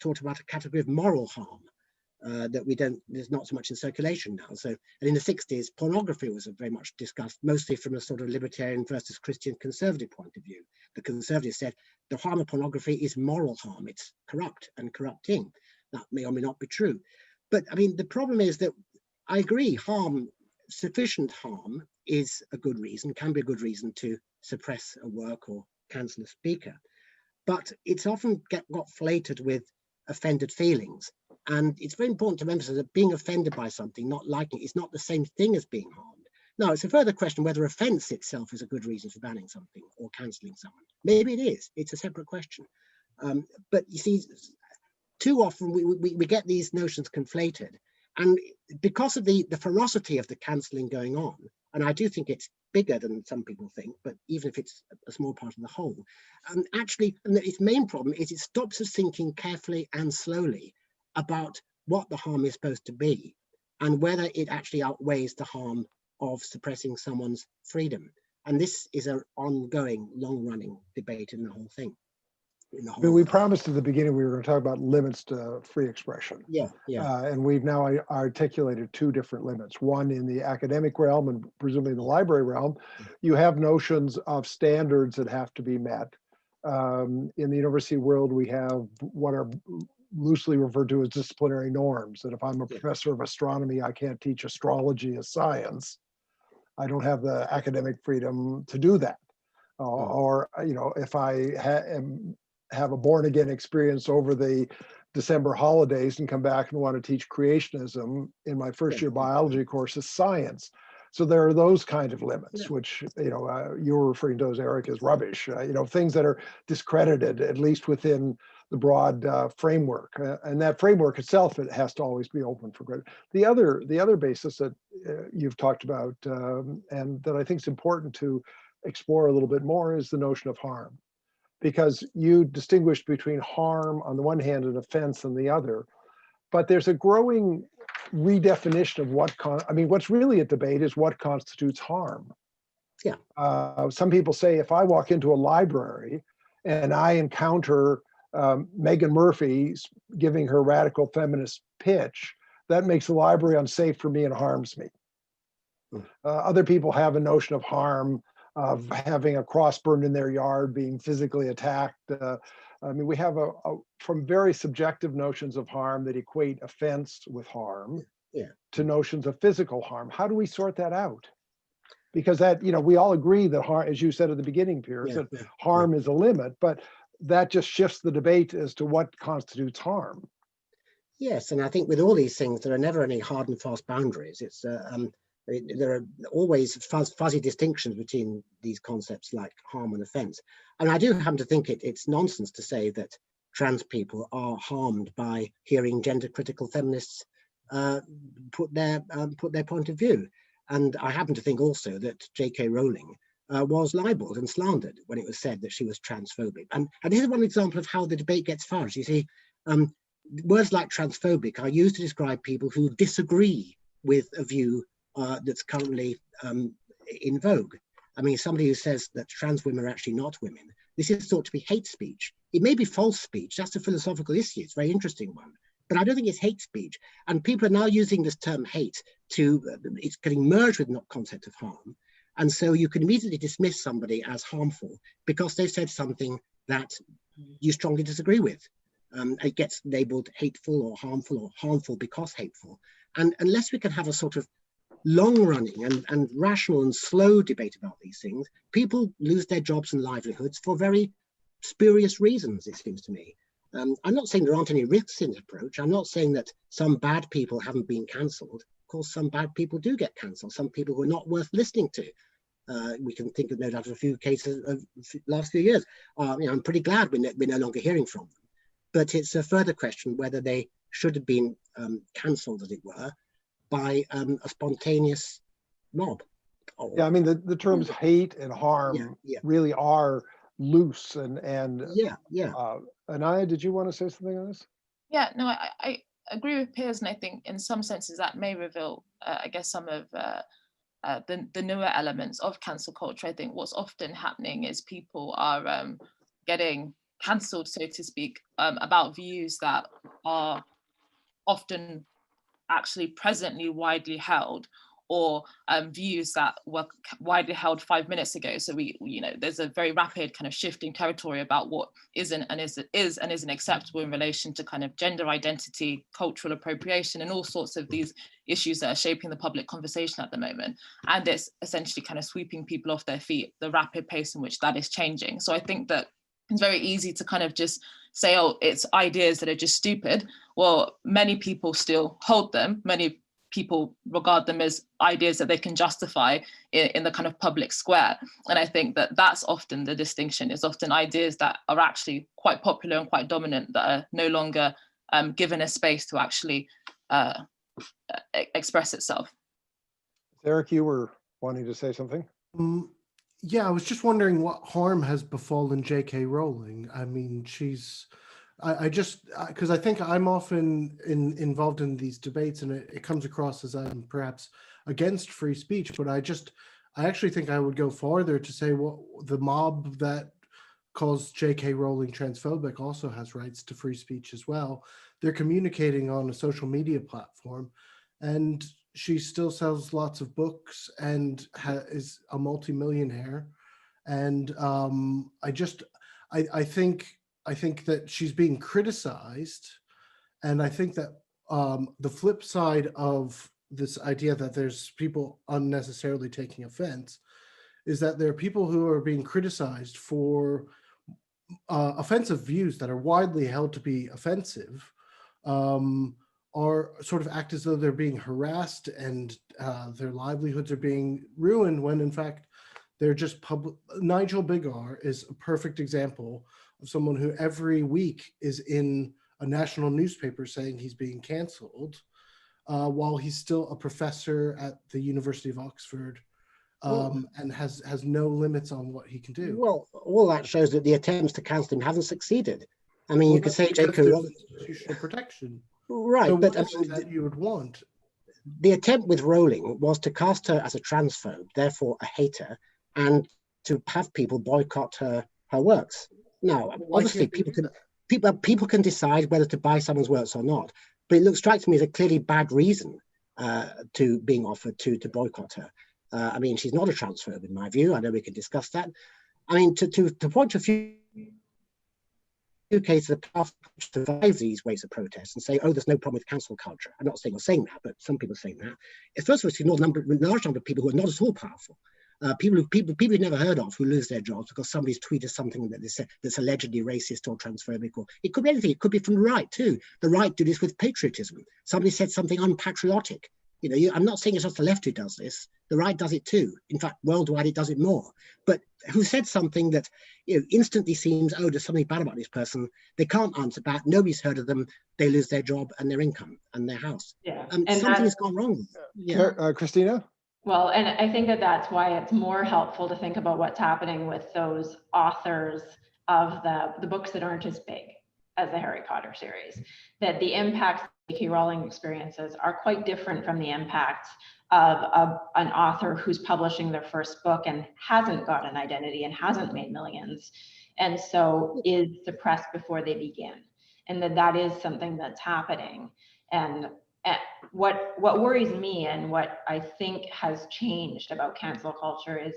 talked about a category of moral harm that there's not so much in circulation now. So, and in the 60s, pornography was very much discussed, mostly from a sort of libertarian versus Christian conservative point of view. The conservatives said the harm of pornography is moral harm. It's corrupt and corrupting. That may or may not be true. But I mean, the problem is that I agree, sufficient harm is a good reason, can be a good reason to suppress a work or cancel a speaker. But it's often got flated with offended feelings. And it's very important to remember that being offended by something, not liking it, is not the same thing as being harmed. Now, it's a further question whether offense itself is a good reason for banning something or cancelling someone. Maybe it is. It's a separate question. But you see, too often we get these notions conflated. And because of the ferocity of the cancelling going on, and I do think it's bigger than some people think, but even if it's a small part of the whole, actually, and its main problem is it stops us thinking carefully and slowly about what the harm is supposed to be and whether it actually outweighs the harm of suppressing someone's freedom. And this is an ongoing, long-running debate in the whole thing. We promised at the beginning we were going to talk about limits to free expression. Yeah. And we've now articulated two different limits. One in the academic realm and presumably the library realm, you have notions of standards that have to be met. In the university world, we have what are loosely referred to as disciplinary norms, that if I'm a professor of astronomy, I can't teach astrology as science. I don't have the academic freedom to do that. Or, if I have a born again experience over the December holidays and come back and want to teach creationism in my first year biology course as science. So there are those kind of limits, which, you were referring to as, Eric, as rubbish, things that are discredited, at least within the broad framework. And that framework itself, it has to always be open for credit. The other basis that you've talked about and that I think is important to explore a little bit more is the notion of harm. Because you distinguish between harm on the one hand and offense on the other, but there's a growing redefinition of what's really at debate is what constitutes harm. Yeah. Some people say if I walk into a library and I encounter Megan Murphy giving her radical feminist pitch, that makes the library unsafe for me and harms me. Other people have a notion of harm, of having a cross burned in their yard, being physically attacked. I mean, we have from very subjective notions of harm that equate offense with harm to notions of physical harm. How do we sort that out? Because that, we all agree that harm, as you said at the beginning, Piers, that harm is a limit, but that just shifts the debate as to what constitutes harm. Yes, and I think with all these things, there are never any hard and fast boundaries. There are always fuzzy distinctions between these concepts like harm and offense. And I do happen to think it's nonsense to say that trans people are harmed by hearing gender critical feminists put their point of view. And I happen to think also that J.K. Rowling was libeled and slandered when it was said that she was transphobic. And this is one example of how the debate gets fudged. You see, words like transphobic are used to describe people who disagree with a view that's currently in vogue. I mean, somebody who says that trans women are actually not women, this is thought to be hate speech. It may be false speech. That's a philosophical issue. It's a very interesting one. But I don't think it's hate speech. And people are now using this term hate it's getting merged with the concept of harm. And so you can immediately dismiss somebody as harmful because they've said something that you strongly disagree with. It gets labeled hateful or harmful because hateful. And unless we can have a sort of long-running and rational and slow debate about these things, people lose their jobs and livelihoods for very spurious reasons, it seems to me. I'm not saying there aren't any risks in this approach. I'm not saying that some bad people haven't been cancelled. Of course, some bad people do get cancelled, some people who are not worth listening to. We can think of no doubt of a few cases of the last few years. I'm pretty glad we're no longer hearing from them. But it's a further question whether they should have been cancelled, as it were, by a spontaneous mob. Yeah, I mean, the terms hate and harm really are loose and Inaya, did you want to say something on this? Yeah, no, I agree with Piers, and I think in some senses that may reveal, I guess, some of the newer elements of cancel culture. I think what's often happening is people are getting cancelled, so to speak, about views that are often actually presently widely held, or views that were widely held 5 minutes ago. So there's a very rapid kind of shift in territory about what isn't and isn't acceptable in relation to kind of gender identity, cultural appropriation, and all sorts of these issues that are shaping the public conversation at the moment. And it's essentially kind of sweeping people off their feet, the rapid pace in which that is changing. So I think that it's very easy to kind of just say, oh, it's ideas that are just stupid. Well, many people still hold them. Many people regard them as ideas that they can justify in the kind of public square. And I think that that's often the distinction, is often ideas that are actually quite popular and quite dominant that are no longer given a space to actually express itself. Eric, you were wanting to say something? Yeah, I was just wondering what harm has befallen J.K. Rowling. I mean, because I think I'm often involved in these debates, and it comes across as I'm perhaps against free speech, but I actually think I would go farther to say, well, the mob that calls J.K. Rowling transphobic also has rights to free speech as well. They're communicating on a social media platform, and she still sells lots of books and is a multimillionaire. And I think that she's being criticized. And I think that the flip side of this idea that there's people unnecessarily taking offense is that there are people who are being criticized for offensive views that are widely held to be offensive, or sort of act as though they're being harassed and their livelihoods are being ruined, when in fact they're just public. Nigel Baker is a perfect example of someone who every week is in a national newspaper saying he's being canceled, while he's still a professor at the University of Oxford, and has no limits on what he can do. Well, all that shows that the attempts to cancel him haven't succeeded. I mean, you could say J.K. Rowling, institutional protection. right? So but what is it that you would want? The attempt with Rowling was to cast her as a transphobe, therefore a hater, and to have people boycott her works. No, Why obviously can't they people can decide whether to buy someone's works or not, but it strikes me as a clearly bad reason to being offered to boycott her. I mean, she's not a transphobe in my view. I know we can discuss that. I mean, to point to a few cases of past survive these ways of protest and say, oh, there's no problem with cancel culture. I'm not saying you're saying that, but some people are saying that. First of all, it's a large number of people who are not at all powerful. People you've never heard of who lose their jobs because somebody's tweeted something that's allegedly racist or transphobic, or it could be anything. It could be from the right too. The right do this with patriotism. Somebody said something unpatriotic. You know, I'm not saying it's just the left who does this. The right does it too. In fact, worldwide, it does it more. But who said something that instantly seems, oh, there's something bad about this person. They can't answer back. Nobody's heard of them. They lose their job and their income and their house. Yeah. Something has gone wrong. Yeah. Christina? Well, and I think that that's why it's more helpful to think about what's happening with those authors of the books that aren't as big as the Harry Potter series, that the impacts J.K. Rowling experiences are quite different from the impacts of an author who's publishing their first book and hasn't got an identity and hasn't made millions, and so is suppressed before they begin. And that is something that's happening. And what worries me and what I think has changed about cancel culture is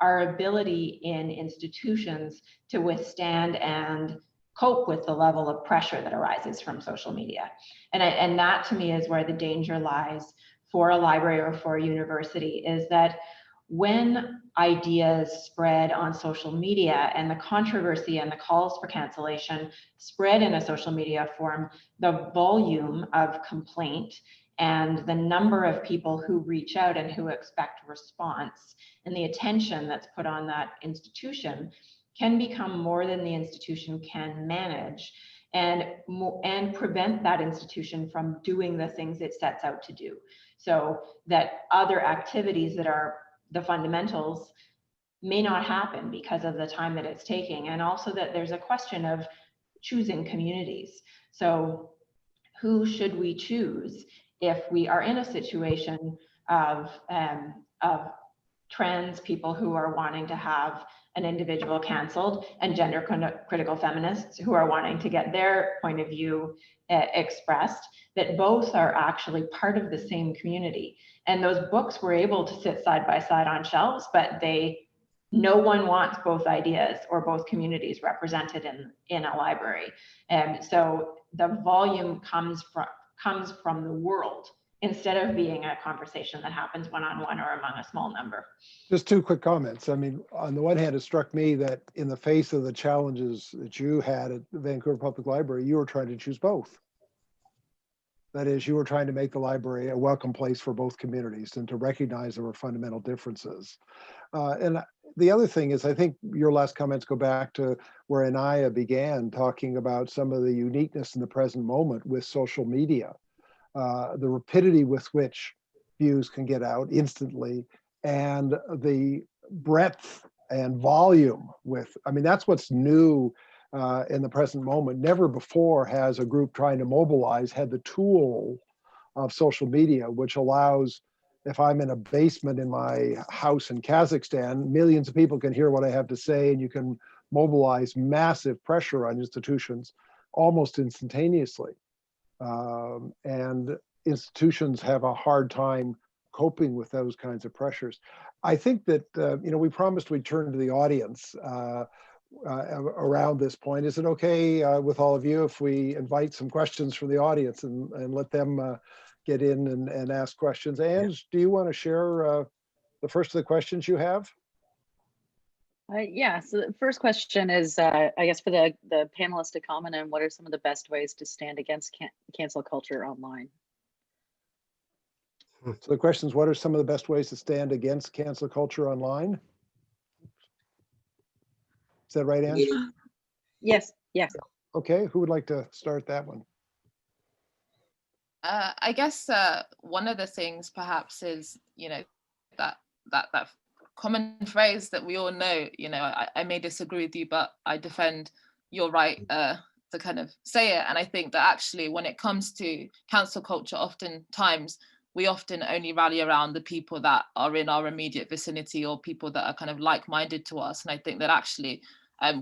our ability in institutions to withstand and cope with the level of pressure that arises from social media. And that to me is where the danger lies for a library or for a university, is that when ideas spread on social media and the controversy and the calls for cancellation spread in a social media form, the volume of complaint and the number of people who reach out and who expect response and the attention that's put on that institution can become more than the institution can manage, and prevent that institution from doing the things it sets out to do. So that other activities that are the fundamentals may not happen because of the time that it's taking. And also that there's a question of choosing communities. So who should we choose if we are in a situation of trans people who are wanting to have an individual canceled, and gender critical feminists who are wanting to get their point of view expressed, that both are actually part of the same community. And those books were able to sit side by side on shelves, but no one wants both ideas or both communities represented in a library. And so the volume comes from the world, instead of being a conversation that happens one-on-one or among a small number. Just two quick comments. I mean, on the one hand, it struck me that in the face of the challenges that you had at the Vancouver Public Library, you were trying to choose both. That is, you were trying to make the library a welcome place for both communities and to recognize there were fundamental differences. And the other thing is, I think your last comments go back to where Inaya began, talking about some of the uniqueness in the present moment with social media. The rapidity with which views can get out instantly, and the breadth and volume I mean, that's what's new in the present moment. Never before has a group trying to mobilize had the tool of social media, which allows, if I'm in a basement in my house in Kazakhstan, millions of people can hear what I have to say, and you can mobilize massive pressure on institutions almost instantaneously. And institutions have a hard time coping with those kinds of pressures. I think that, we promised we'd turn to the audience around this point. Is it okay with all of you if we invite some questions from the audience and let them get in and ask questions? Ange, do you want to share the first of the questions you have? Yeah, so the first question is, I guess, for the panelists to comment on what are some of the best ways to stand against cancel culture online? So the question is, what are some of the best ways to stand against cancel culture online? Is that right, Ange? Yes. Okay, who would like to start that one? I guess one of the things perhaps is, that common phrase that we all know, I may disagree with you, but I defend your right to kind of say it. And I think that actually when it comes to cancel culture, oftentimes we often only rally around the people that are in our immediate vicinity or people that are kind of like-minded to us. And I think that actually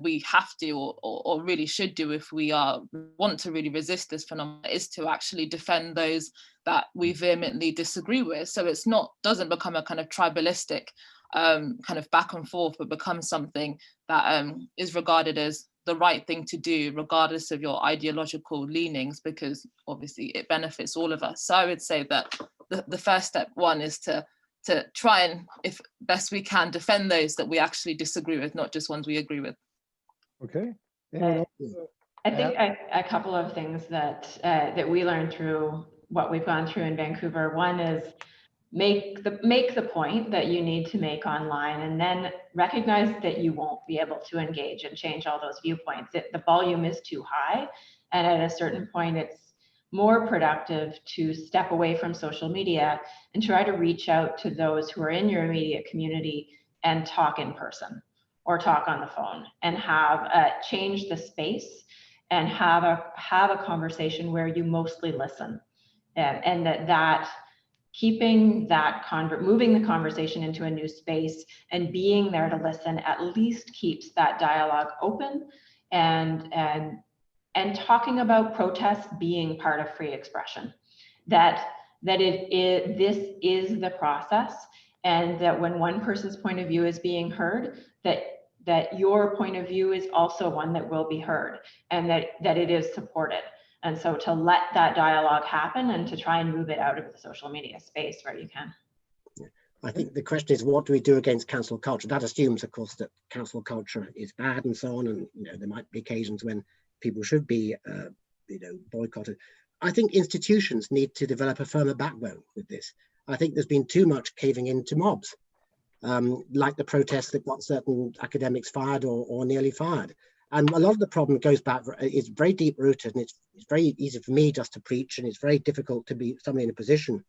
we have to or really should do if we want to really resist this phenomenon, is to actually defend those that we vehemently disagree with. So it's doesn't become a kind of tribalistic kind of back and forth, but becomes something that is regarded as the right thing to do, regardless of your ideological leanings, because obviously it benefits all of us. So I would say that the first step one is to try and, if best we can, defend those that we actually disagree with, not just ones we agree with. Okay. I think a couple of things that that we learned through what we've gone through in Vancouver. One is make the point that you need to make online, and then recognize that you won't be able to engage and change all those viewpoints. The volume is too high, and at a certain point it's more productive to step away from social media and try to reach out to those who are in your immediate community and talk in person or talk on the phone, and have change the space and have a conversation where you mostly listen, and that keeping that moving the conversation into a new space and being there to listen at least keeps that dialogue open, and talking about protests being part of free expression, that this is the process, and that when one person's point of view is being heard, that your point of view is also one that will be heard, and that it is supported. And so to let that dialogue happen and to try and move it out of the social media space where you can. I think the question is, what do we do against cancel culture? That assumes, of course, that cancel culture is bad and so on, and there might be occasions when people should be boycotted. I think institutions need to develop a firmer backbone with this. I think there's been too much caving into mobs, like the protests that got certain academics fired or nearly fired. And a lot of the problem goes back, is very deep rooted, and it's very easy for me just to preach, and it's very difficult to be somebody in a position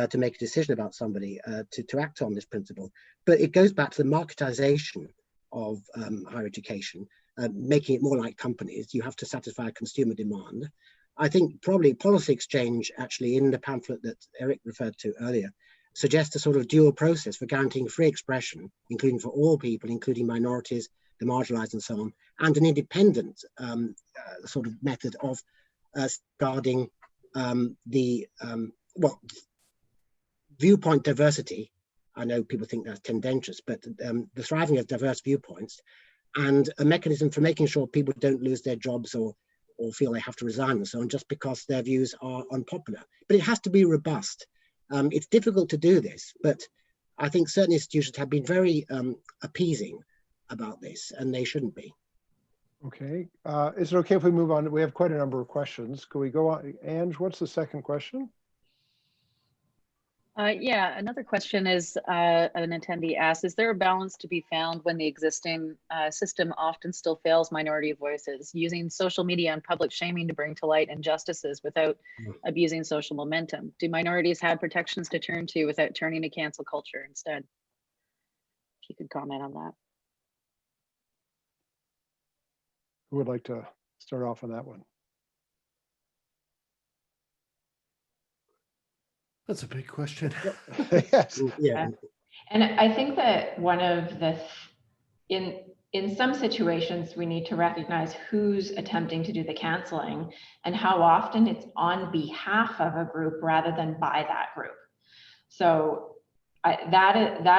to make a decision about somebody to act on this principle. But it goes back to the marketization of higher education, making it more like companies. You have to satisfy consumer demand. I think probably policy exchange, actually, in the pamphlet that Eric referred to earlier, suggests a sort of dual process for guaranteeing free expression, including for all people, including minorities, the marginalized and so on, and an independent sort of method of guarding viewpoint diversity. I know people think that's tendentious, but the thriving of diverse viewpoints, and a mechanism for making sure people don't lose their jobs or feel they have to resign and so on just because their views are unpopular. But it has to be robust. It's difficult to do this, but I think certain institutions have been very appeasing about this, and they shouldn't be. Okay. Is it okay if we move on? We have quite a number of questions. Can we go on? Ange, what's the second question? Yeah, another question is, an attendee asked, is there a balance to be found when the existing system often still fails minority voices, using social media and public shaming to bring to light injustices without abusing social momentum? Do minorities have protections to turn to without turning to cancel culture instead? If you could comment on that. Who would like to start off on that one? That's a big question. Yes. Yeah. And I think that one of the, in some situations, we need to recognize who's attempting to do the canceling and how often it's on behalf of a group rather than by that group. So that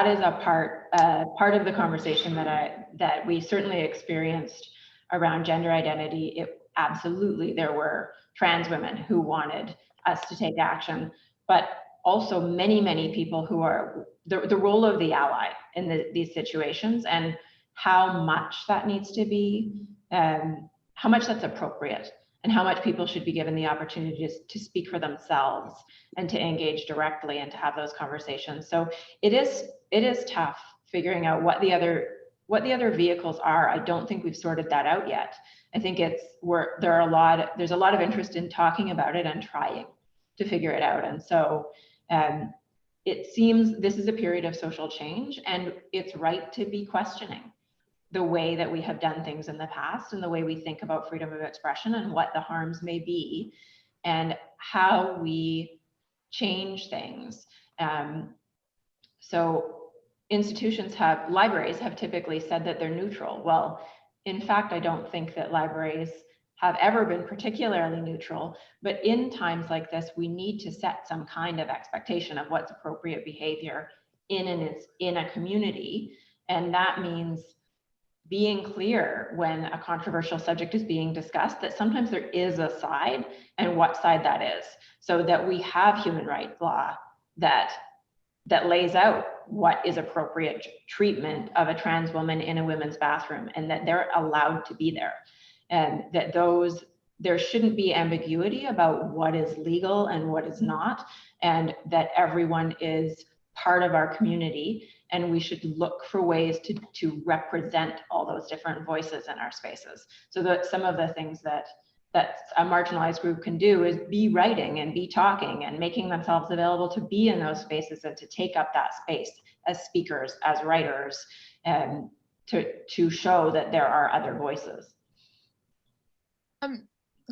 is a part of the conversation that we certainly experienced around gender identity. Absolutely, there were trans women who wanted us to take action, but also many people who are the role of the ally in these situations, and how much that needs to be, how much that's appropriate, and how much people should be given the opportunity to speak for themselves and to engage directly and to have those conversations. So it is tough figuring out what the other vehicles are. I don't think we've sorted that out yet. I think there's a lot of interest in talking about it and trying to figure it out. And so it seems this is a period of social change, and it's right to be questioning the way that we have done things in the past and the way we think about freedom of expression and what the harms may be and how we change things. So libraries have typically said that they're neutral. Well, In fact, I don't think that libraries have ever been particularly neutral, but in times like this, we need to set some kind of expectation of what's appropriate behavior in a community. And that means being clear when a controversial subject is being discussed, that sometimes there is a side and what side that is, so that we have human rights law that lays out what is appropriate treatment of a trans woman in a women's bathroom, and that they're allowed to be there. And that there shouldn't be ambiguity about what is legal and what is not, and that everyone is part of our community, and we should look for ways to represent all those different voices in our spaces. So that some of the things that a marginalized group can do is be writing and be talking and making themselves available to be in those spaces and to take up that space as speakers, as writers, and to show that there are other voices.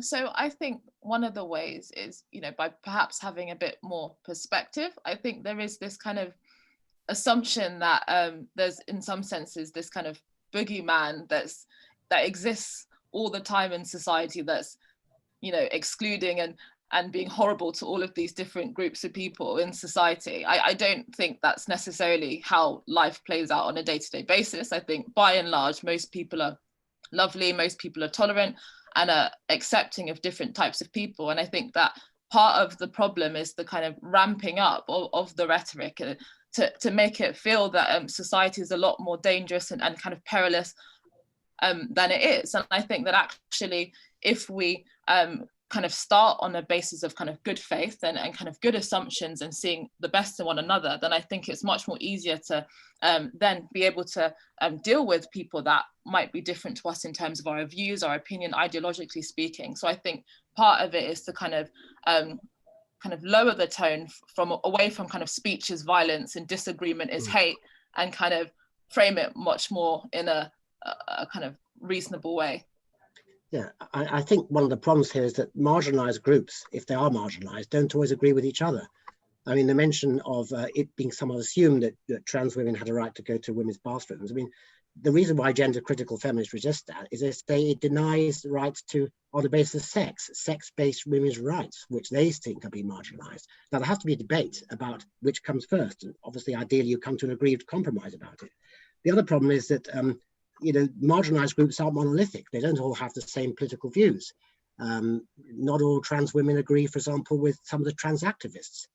So I think one of the ways is, by perhaps having a bit more perspective. I think there is this kind of assumption that there's, in some senses, this kind of boogeyman that exists all the time in society, that's, excluding and being horrible to all of these different groups of people in society. I don't think that's necessarily how life plays out on a day-to-day basis. I think by and large, most people are lovely, most people are tolerant and are accepting of different types of people. And I think that part of the problem is the kind of ramping up of the rhetoric to make it feel that society is a lot more dangerous and kind of perilous than it is. And I think that actually, if we kind of start on a basis of kind of good faith and kind of good assumptions and seeing the best in one another, then I think it's much more easier to then be able to deal with people that might be different to us in terms of our views, our opinion, ideologically speaking. So I think part of it is to kind of lower the tone away from kind of speech is violence and disagreement is hate, and kind of frame it much more in a kind of reasonable way. Yeah, I think one of the problems here is that marginalized groups, if they are marginalized, don't always agree with each other. I mean, the mention of it being somewhat assumed that trans women had a right to go to women's bathrooms. I mean, the reason why gender critical feminists resist that is they say it denies the rights on the basis of sex-based women's rights, which they think are being marginalized. Now, there has to be a debate about which comes first. And obviously, ideally, you come to an agreed compromise about it. The other problem is that marginalized groups aren't monolithic. They don't all have the same political views. Not all trans women agree, for example, with some of the trans activists.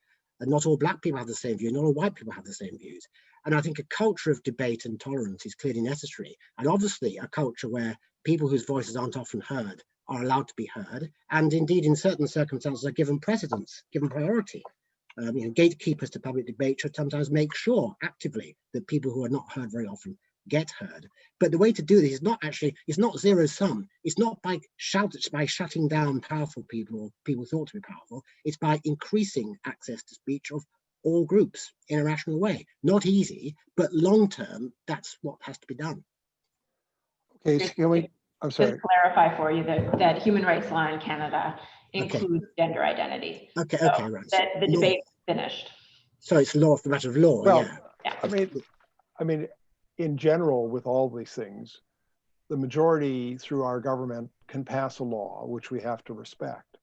And not all Black people have the same view. Not all white people have the same views. And I think a culture of debate and tolerance is clearly necessary. And obviously a culture where people whose voices aren't often heard are allowed to be heard. And indeed, in certain circumstances, are given precedence, given priority. Gatekeepers to public debate should sometimes make sure actively that people who are not heard very often get heard. But the way to do this is it's not zero sum. It's not by shutting down powerful people or people thought to be powerful. It's by increasing access to speech of all groups in a rational way. Not easy, but long term, that's what has to be done. Okay, so I'm sorry. Just clarify for you that human rights law in Canada includes gender identity. Okay, so okay, right. That the debate's finished. So it's law, the matter of law. Well, yeah. I mean, in general, with all these things, the majority through our government can pass a law, which we have to respect.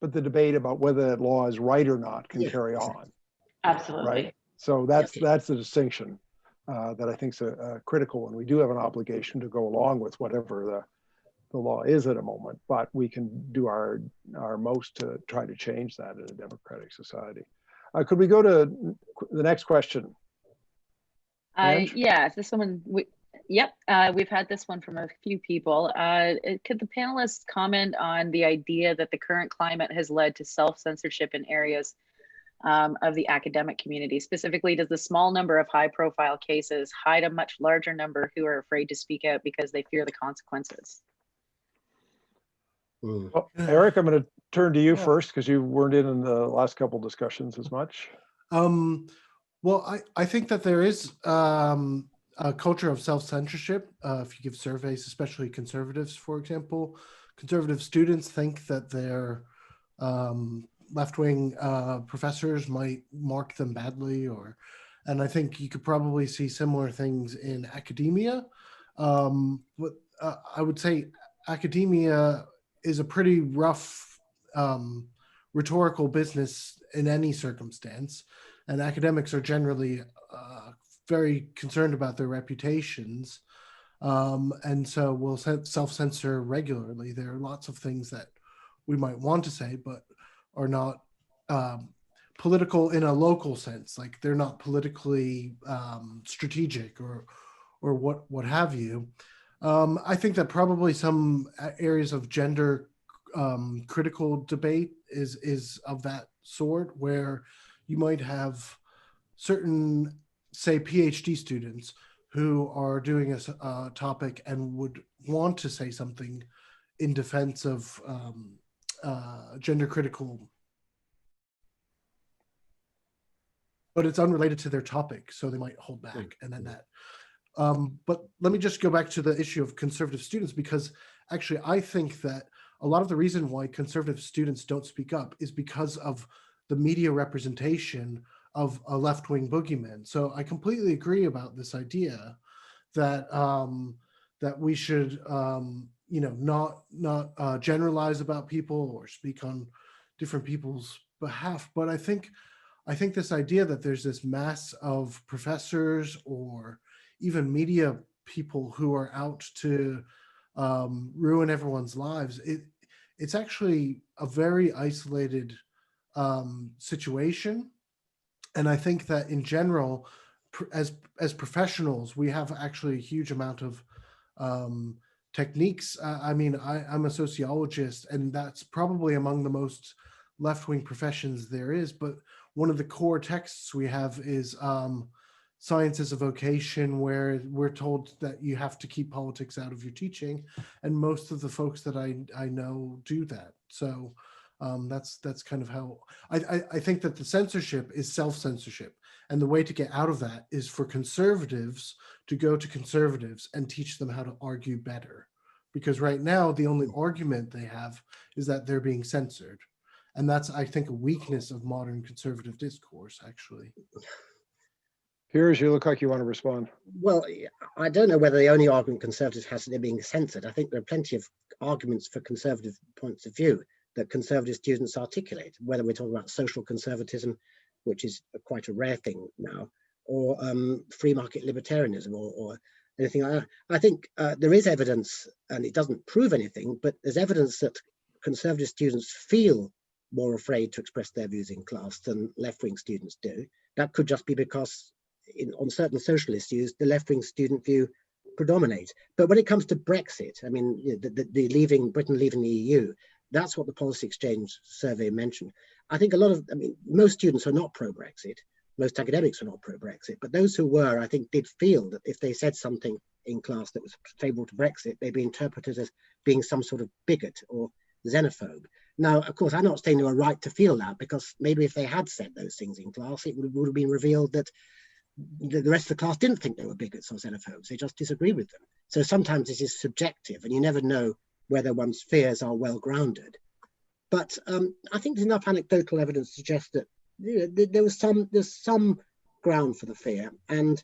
But the debate about whether that law is right or not can carry on. Absolutely. Right? So that's the distinction that I think is a critical one. We do have an obligation to go along with whatever the law is at a moment, but we can do our most to try to change that in a democratic society. Could we go to the next question? Yeah, this one, we've had this one from a few people. Could the panelists comment on the idea that the current climate has led to self-censorship in areas of the academic community? Specifically, does the small number of high-profile cases hide a much larger number who are afraid to speak out because they fear the consequences? Well, Eric, I'm going to turn to you first because you weren't in the last couple discussions as much. Well, I think that there is a culture of self-censorship. If you give surveys, especially conservatives, for example, conservative students think that their left-wing professors might mark them badly, and I think you could probably see similar things in academia. But I would say academia is a pretty rough rhetorical business in any circumstance, and academics are generally very concerned about their reputations, and so we'll self-censor regularly. There are lots of things that we might want to say, but are not political in a local sense, like they're not politically strategic or what have you. I think that probably some areas of gender critical debate is of that sort, where you might have certain, say, PhD students who are doing a topic and would want to say something in defense of gender critical, but it's unrelated to their topic, so they might hold back, and then that. But let me just go back to the issue of conservative students, because actually I think that a lot of the reason why conservative students don't speak up is because of the media representation of a left-wing boogeyman. So I completely agree about this idea that that we should not generalize about people or speak on different people's behalf. But I think this idea that there's this mass of professors or even media people who are out to ruin everyone's lives, it's actually a very isolated situation. And I think that in general, as professionals, we have actually a huge amount of techniques. I mean, I'm a sociologist, and that's probably among the most left-wing professions there is. But one of the core texts we have is Science as a Vocation, where we're told that you have to keep politics out of your teaching. And most of the folks that I know do that. So that's kind of how I think that the censorship is self-censorship. And the way to get out of that is for conservatives to go to conservatives and teach them how to argue better. Because right now, the only argument they have is that they're being censored. And that's, I think, a weakness of modern conservative discourse, actually. Piers, you look like you want to respond. Well, I don't know whether the only argument conservatives has is they're being censored. I think there are plenty of arguments for conservative points of view that conservative students articulate, whether we're talking about social conservatism, which is quite a rare thing now, or free market libertarianism or anything like that. I think there is evidence, and it doesn't prove anything, but there's evidence that conservative students feel more afraid to express their views in class than left-wing students do. That could just be because on certain social issues, the left-wing student view predominates. But when it comes to Brexit, I mean, the Britain leaving the EU, that's what the Policy Exchange survey mentioned. I think most students are not pro-Brexit. Most academics are not pro-Brexit, but those who were, I think, did feel that if they said something in class that was favourable to Brexit, they'd be interpreted as being some sort of bigot or xenophobe. Now, of course, I'm not saying they were right to feel that, because maybe if they had said those things in class, it would have been revealed that the rest of the class didn't think they were bigots or xenophobes. They just disagreed with them. So sometimes it is subjective, and you never know whether one's fears are well grounded. But I think there's enough anecdotal evidence to suggest that there's some ground for the fear. And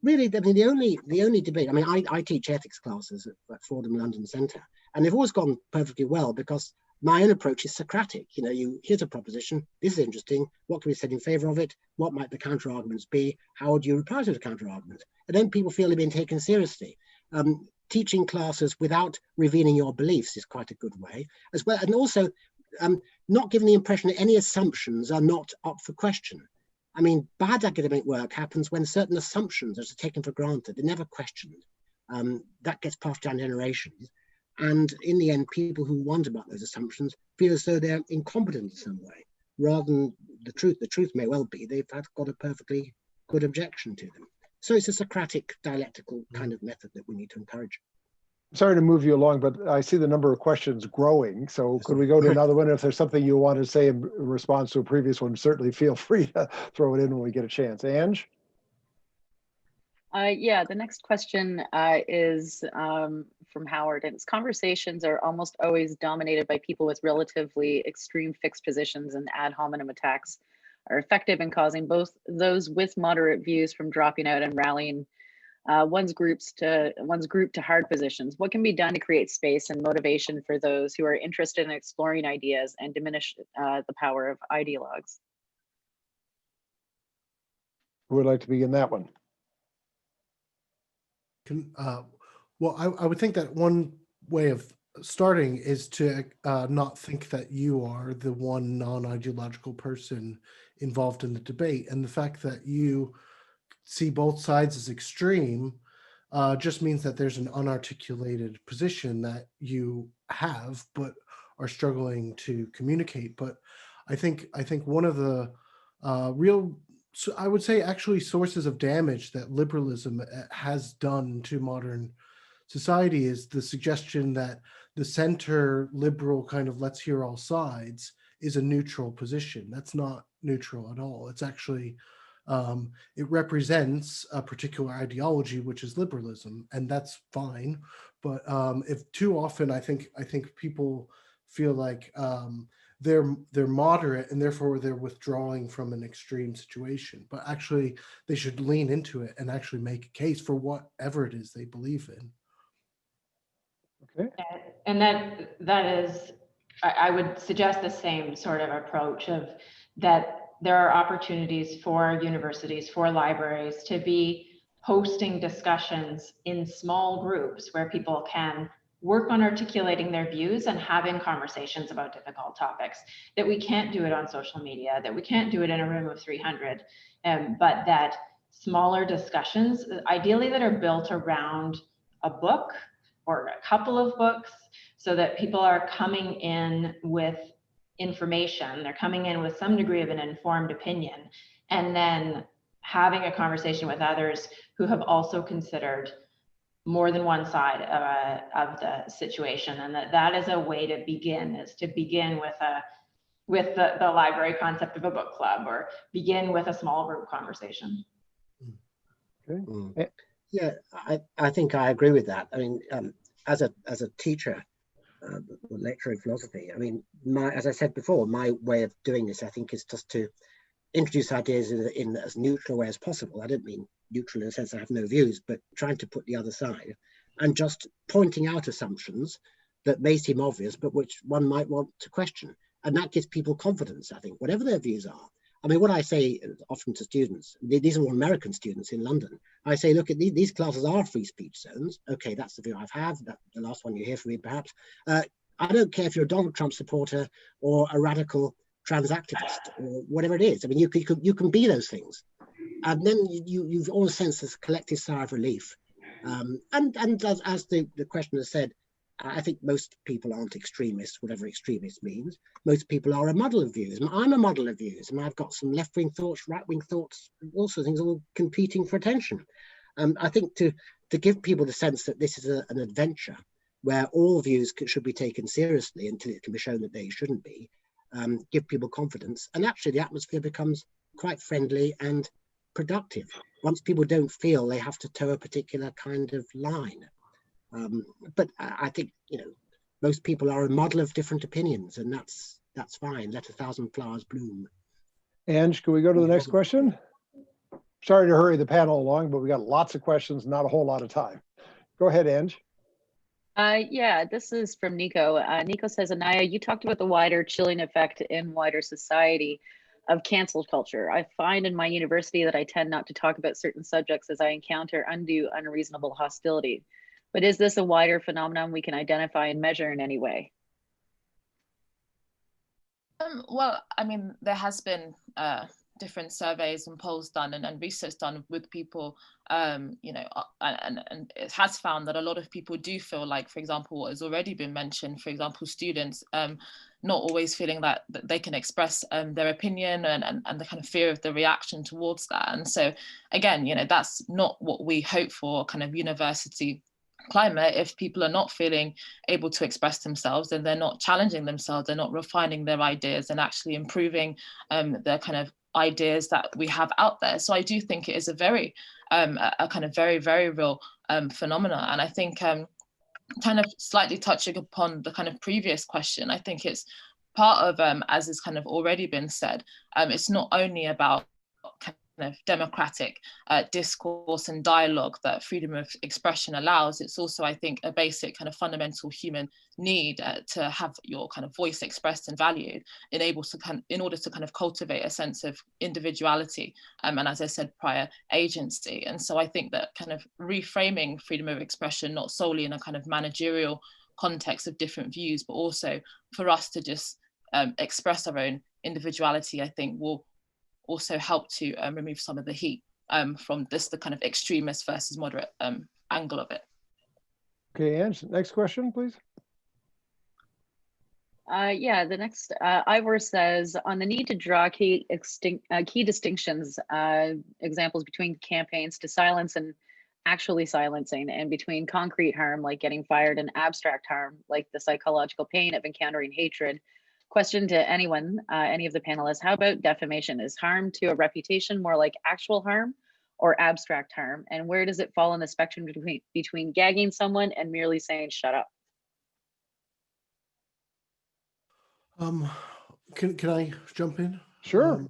really, I mean, the only debate. I mean, I teach ethics classes at Fordham London Centre, and they've always gone perfectly well because my own approach is Socratic. You know, here's a proposition. This is interesting. What can be said in favour of it? What might the counter arguments be? How would you reply to the counter argument? And then people feel they're being taken seriously. Teaching classes without revealing your beliefs is quite a good way as well. And also not giving the impression that any assumptions are not up for question. I mean, bad academic work happens when certain assumptions are taken for granted. They're never questioned. That gets passed down generations. And in the end, people who wonder about those assumptions feel as though they're incompetent in some way, rather than the truth. The truth may well be they've got a perfectly good objection to them. So it's a Socratic dialectical kind of method that we need to encourage. Sorry to move you along, but I see the number of questions growing. So could we go to another one? If there's something you want to say in response to a previous one, certainly feel free to throw it in when we get a chance. Ange? Yeah, the next question is from Howard, and its conversations are almost always dominated by people with relatively extreme fixed positions, and ad hominem attacks are effective in causing both those with moderate views from dropping out and rallying one's grouped to hard positions. What can be done to create space and motivation for those who are interested in exploring ideas and diminish the power of ideologues? Who would like to begin that one? Well, I would think that one way of starting is to not think that you are the one non-ideological person involved in the debate. And the fact that you see both sides as extreme just means that there's an unarticulated position that you have, but are struggling to communicate. But I think one of the so I would say actually sources of damage that liberalism has done to modern society is the suggestion that the center liberal kind of let's hear all sides is a neutral position. That's not neutral at all. It's actually, it represents a particular ideology, which is liberalism, and that's fine. But if too often, I think people feel like they're moderate and therefore they're withdrawing from an extreme situation. But actually, they should lean into it and actually make a case for whatever it is they believe in. Okay. And that is, I would suggest the same sort of approach of that there are opportunities for universities, for libraries to be hosting discussions in small groups where people can work on articulating their views and having conversations about difficult topics, that we can't do it on social media, that we can't do it in a room of 300, but that smaller discussions, ideally that are built around a book or a couple of books, so that people are coming in with information, they're coming in with some degree of an informed opinion, and then having a conversation with others who have also considered more than one side of the situation. And that is a way to begin, is to begin with the library concept of a book club, or begin with a small group conversation. Okay. Yeah, I think I agree with that. I mean, as a teacher, lecturer in philosophy, I mean, as I said before, my way of doing this, I think, is just to introduce ideas in as neutral a way as possible. I don't mean neutral in the sense I have no views, but trying to put the other side and just pointing out assumptions that may seem obvious, but which one might want to question. And that gives people confidence, I think, whatever their views are. I mean, what I say often to students, these are all American students in London, I say, look, at these classes are free speech zones. Okay, that's the view I have. That's the last one you hear from me, perhaps. I don't care if you're a Donald Trump supporter or a radical trans activist or whatever it is. I mean, you can be those things. And then you've always sensed this collective sigh of relief. And as the questioner said, I think most people aren't extremists, whatever extremist means. Most people are a muddle of views. And I'm a muddle of views. And I've got some left-wing thoughts, right-wing thoughts, also things all competing for attention. I think to give people the sense that this is an adventure where all views should be taken seriously until it can be shown that they shouldn't be, give people confidence. And actually the atmosphere becomes quite friendly and productive once people don't feel they have to toe a particular kind of line. But I think, most people are a model of different opinions, and that's fine. Let 1,000 flowers bloom. Ange, can we go to the next question? Sorry to hurry the panel along, but we got lots of questions, not a whole lot of time. Go ahead, Ange. Yeah, this is from Nico. Nico says, Inaya, you talked about the wider chilling effect in wider society of cancel culture. I find in my university that I tend not to talk about certain subjects as I encounter undue, unreasonable hostility. But is this a wider phenomenon we can identify and measure in any way? Well, I mean, there has been different surveys and polls done and research done with people, and it has found that a lot of people do feel like, for example, what has already been mentioned, for example, students not always feeling that they can express their opinion and the kind of fear of the reaction towards that. And so, again, that's not what we hope for, kind of university climate. If people are not feeling able to express themselves, then they're not challenging themselves, they're not refining their ideas and actually improving the kind of ideas that we have out there. So I do think it is a very a kind of very, very real phenomena. And I think kind of slightly touching upon the kind of previous question, I think it's part of, as has kind of already been said, it's not only about kind democratic discourse and dialogue that freedom of expression allows, it's also, I think, a basic kind of fundamental human need to have your kind of voice expressed and valued, in order to kind of cultivate a sense of individuality, and as I said prior, agency. And so I think that kind of reframing freedom of expression, not solely in a kind of managerial context of different views, but also for us to just express our own individuality, I think will also help to remove some of the heat from the kind of extremist versus moderate angle of it. Okay, Ange, next question, please. Yeah, the next, Ivor says, on the need to draw key distinctions, examples between campaigns to silence and actually silencing, and between concrete harm, like getting fired, and abstract harm, like the psychological pain of encountering hatred. Question to anyone, any of the panelists, how about defamation? Is harm to a reputation more like actual harm or abstract harm? And where does it fall on the spectrum between gagging someone and merely saying, shut up? Can I jump in? Sure.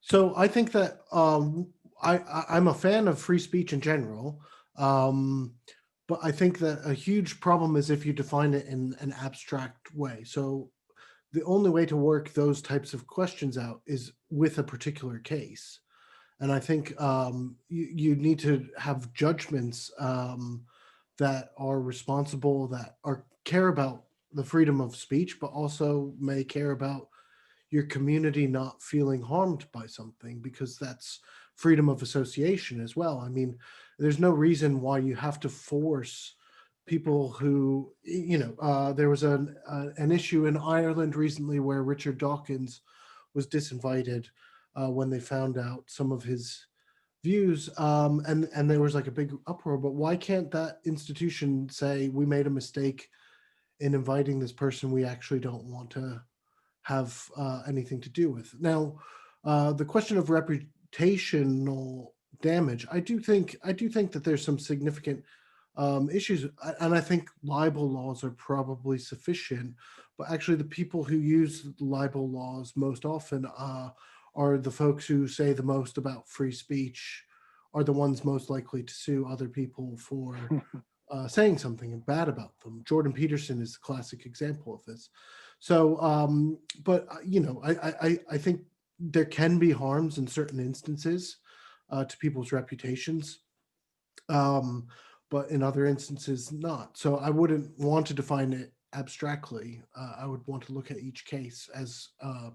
So I think that I'm a fan of free speech in general, but I think that a huge problem is if you define it in an abstract way. So the only way to work those types of questions out is with a particular case. And I think you need to have judgments that are responsible, that care about the freedom of speech, but also may care about your community not feeling harmed by something, because that's freedom of association as well. I mean, there's no reason why you have to force people who, there was an issue in Ireland recently where Richard Dawkins was disinvited when they found out some of his views, and there was like a big uproar. But why can't that institution say, we made a mistake in inviting this person we actually don't want to have anything to do with? Now, the question of reputational damage, I do think that there's some significant issues, and I think libel laws are probably sufficient, but actually the people who use libel laws most often are the folks who say the most about free speech, are the ones most likely to sue other people for saying something bad about them. Jordan Peterson is a classic example of this. So, but I think there can be harms in certain instances to people's reputations. But in other instances not. So I wouldn't want to define it abstractly. I would want to look at each case as a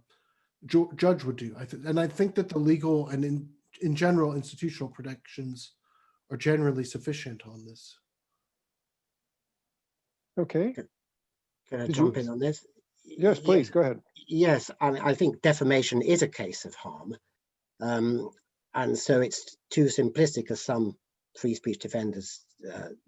judge would do. And I think that the legal and in general institutional protections are generally sufficient on this. Okay. Can I Did jump you- in on this? Yes, please, go ahead. Yes, I think defamation is a case of harm. And so it's too simplistic, as some free speech defenders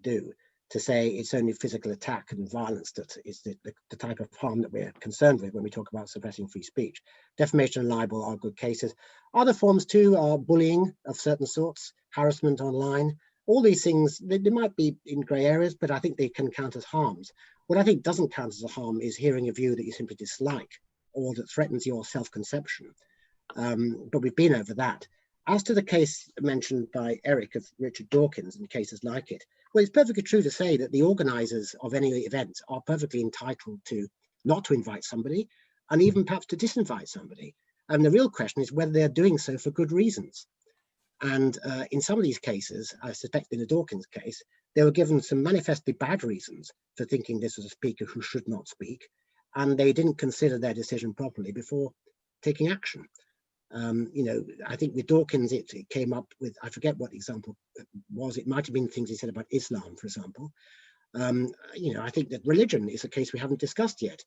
do, to say it's only physical attack and violence that is the type of harm that we're concerned with when we talk about suppressing free speech. Defamation and libel are good cases. Other forms too are bullying of certain sorts, harassment online. All these things, they might be in grey areas, but I think they can count as harms. What I think doesn't count as a harm is hearing a view that you simply dislike or that threatens your self-conception. But we've been over that. As to the case mentioned by Eric of Richard Dawkins and cases like it, well, it's perfectly true to say that the organisers of any event are perfectly entitled to not to invite somebody, and even perhaps to disinvite somebody. And the real question is whether they're doing so for good reasons. And in some of these cases, I suspect in the Dawkins case, they were given some manifestly bad reasons for thinking this was a speaker who should not speak, and they didn't consider their decision properly before taking action. I think with Dawkins, it came up with, I forget what example it was. It might have been things he said about Islam, for example. I think that religion is a case we haven't discussed yet.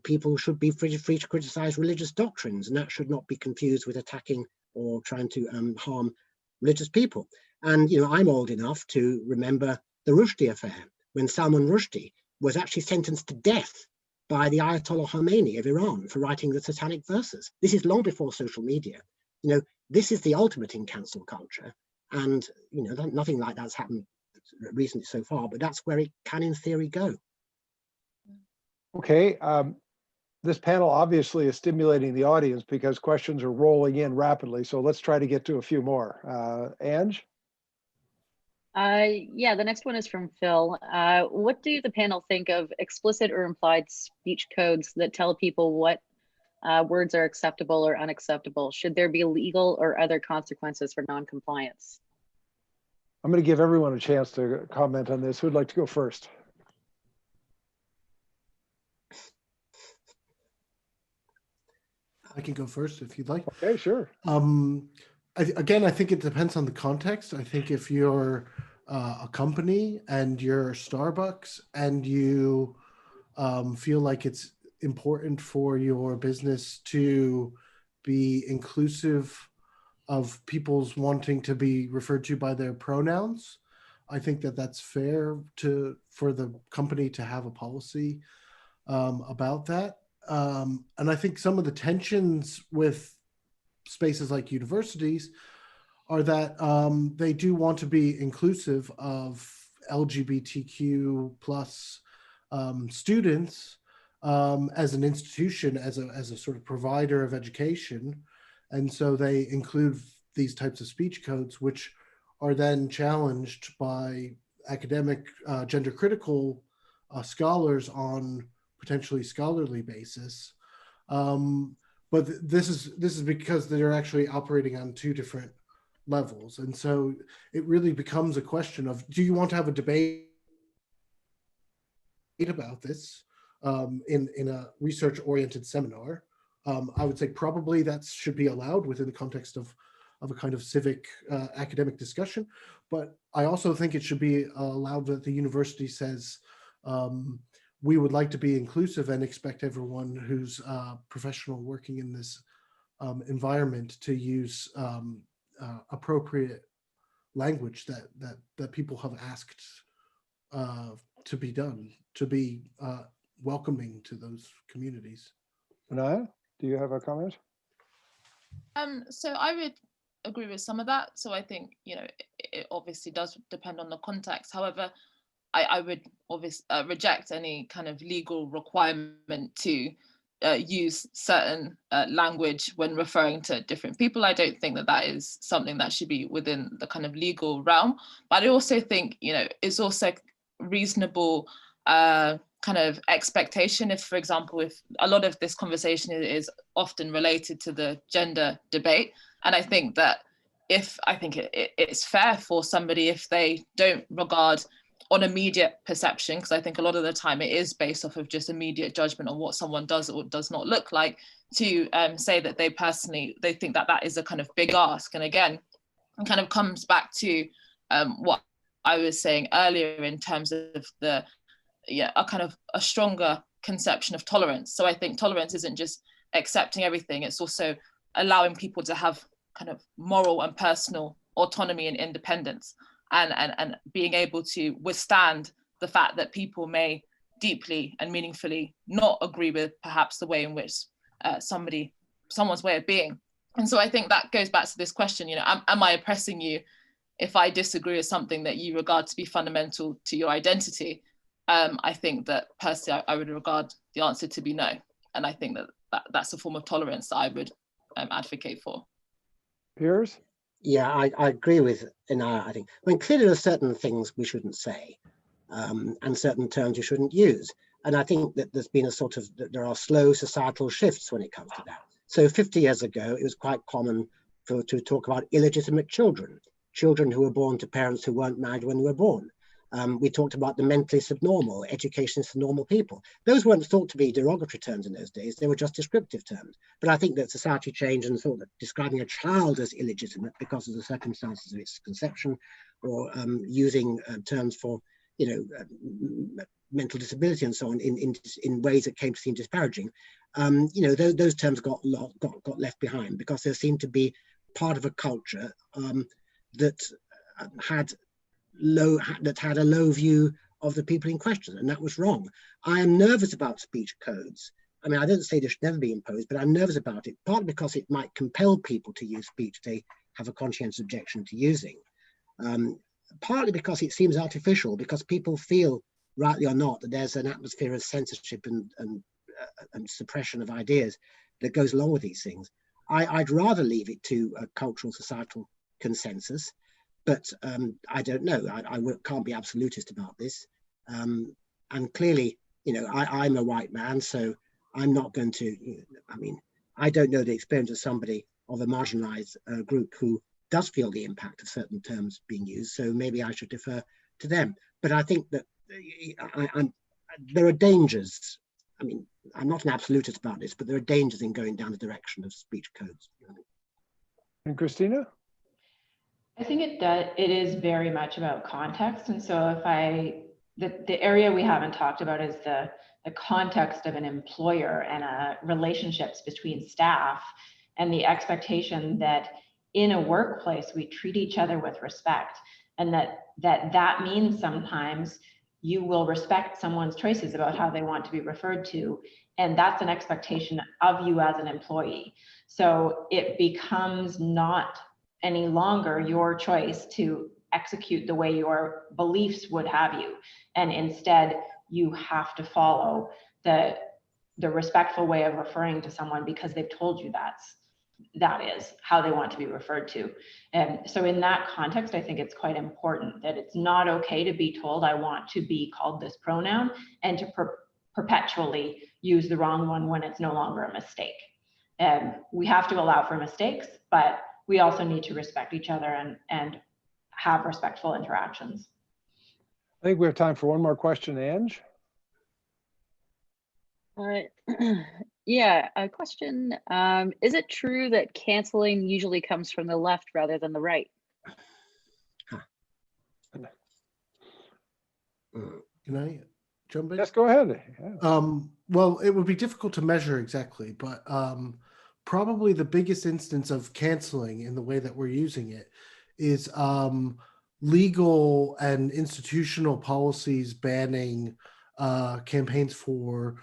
People should be free to criticize religious doctrines, and that should not be confused with attacking or trying to harm religious people. And, I'm old enough to remember the Rushdie affair, when Salman Rushdie was actually sentenced to death by the Ayatollah Khomeini of Iran for writing the satanic verses. This is long before social media. This is the ultimate in cancel culture. And, nothing like that's happened recently so far, but that's where it can, in theory, go. Okay. this panel obviously is stimulating the audience because questions are rolling in rapidly. So let's try to get to a few more. Ange? Yeah, the next one is from Phil. What do the panel think of explicit or implied speech codes that tell people what words are acceptable or unacceptable? Should there be legal or other consequences for non-compliance? I'm going to give everyone a chance to comment on this. Who'd like to go first? I can go first if you'd like. Okay, sure. Again, I think it depends on the context. I think if you're a company and you're Starbucks and you feel like it's important for your business to be inclusive of people's wanting to be referred to by their pronouns, I think that that's fair for the company to have a policy about that. And I think some of the tensions with spaces like universities are that they do want to be inclusive of LGBTQ plus students as an institution, as a sort of provider of education. And so they include these types of speech codes, which are then challenged by academic gender critical scholars on potentially scholarly basis. But this is because they're actually operating on two different levels. And so it really becomes a question of, do you want to have a debate about this in a research-oriented seminar? I would say probably that should be allowed within the context of a kind of civic academic discussion. But I also think it should be allowed that the university says, we would like to be inclusive and expect everyone who's professional working in this environment to use appropriate language that people have asked to be done, to be welcoming to those communities. Inaya, do you have a comment? So I would agree with some of that. So I think, it obviously does depend on the context. However, I would obviously reject any kind of legal requirement to use certain language when referring to different people. I don't think that is something that should be within the kind of legal realm. But I also think, it's also reasonable kind of expectation if, for example, if a lot of this conversation is often related to the gender debate. And I think that it's fair for somebody if they don't regard on immediate perception, because I think a lot of the time it is based off of just immediate judgment on what someone does or does not look like, to say that they think that is a kind of big ask. And again, it kind of comes back to what I was saying earlier in terms of a kind of a stronger conception of tolerance. So I think tolerance isn't just accepting everything, it's also allowing people to have kind of moral and personal autonomy and independence. And being able to withstand the fact that people may deeply and meaningfully not agree with perhaps the way in which someone's way of being. And so I think that goes back to this question, am I oppressing you if I disagree with something that you regard to be fundamental to your identity? I think that personally, I would regard the answer to be no. And I think that's a form of tolerance that I would advocate for. Piers? Yeah, I agree with Inaya, I think. I mean, clearly there are certain things we shouldn't say and certain terms you shouldn't use. And I think that there's been there are slow societal shifts when it comes to that. So 50 years ago, it was quite common to talk about illegitimate children who were born to parents who weren't married when they were born. We talked about the mentally subnormal, educationally subnormal people. Those weren't thought to be derogatory terms in those days. They were just descriptive terms. But I think that society changed and thought that describing a child as illegitimate because of the circumstances of its conception, or using terms for, mental disability and so on in ways that came to seem disparaging, those terms got left behind because there seemed to be part of a culture that had a low view of the people in question, and that was wrong. I am nervous about speech codes. I mean, I don't say they should never be imposed, but I'm nervous about it, partly because it might compel people to use speech they have a conscientious objection to using, partly because it seems artificial, because people feel, rightly or not, that there's an atmosphere of censorship and suppression of ideas that goes along with these things. I'd rather leave it to a cultural societal consensus, but I don't know. I can't be absolutist about this. And clearly, you know, I'm a white man, so I'm not going to, I mean, I don't know the experience of somebody of a marginalized group who does feel the impact of certain terms being used, so maybe I should defer to them. But I think that there are dangers. I mean, I'm not an absolutist about this, but there are dangers in going down the direction of speech codes. And Christina? I think it is very much about context. And so the area we haven't talked about is the context of an employer and relationships between staff, and the expectation that in a workplace we treat each other with respect, and that means sometimes you will respect someone's choices about how they want to be referred to, and that's an expectation of you as an employee. So it becomes not any longer your choice to execute the way your beliefs would have you, and instead you have to follow the respectful way of referring to someone because they've told you that is how they want to be referred to. And so in that context, I think it's quite important that it's not okay to be told I want to be called this pronoun and to perpetually use the wrong one when it's no longer a mistake. And we have to allow for mistakes, but we also need to respect each other and have respectful interactions. I think we have time for one more question, Ange. Yeah, a question. Is it true that canceling usually comes from the left rather than the right? Can I jump in? Yes, go ahead. Yeah. Well, it would be difficult to measure exactly, but probably the biggest instance of canceling in the way that we're using it is legal and institutional policies banning campaigns for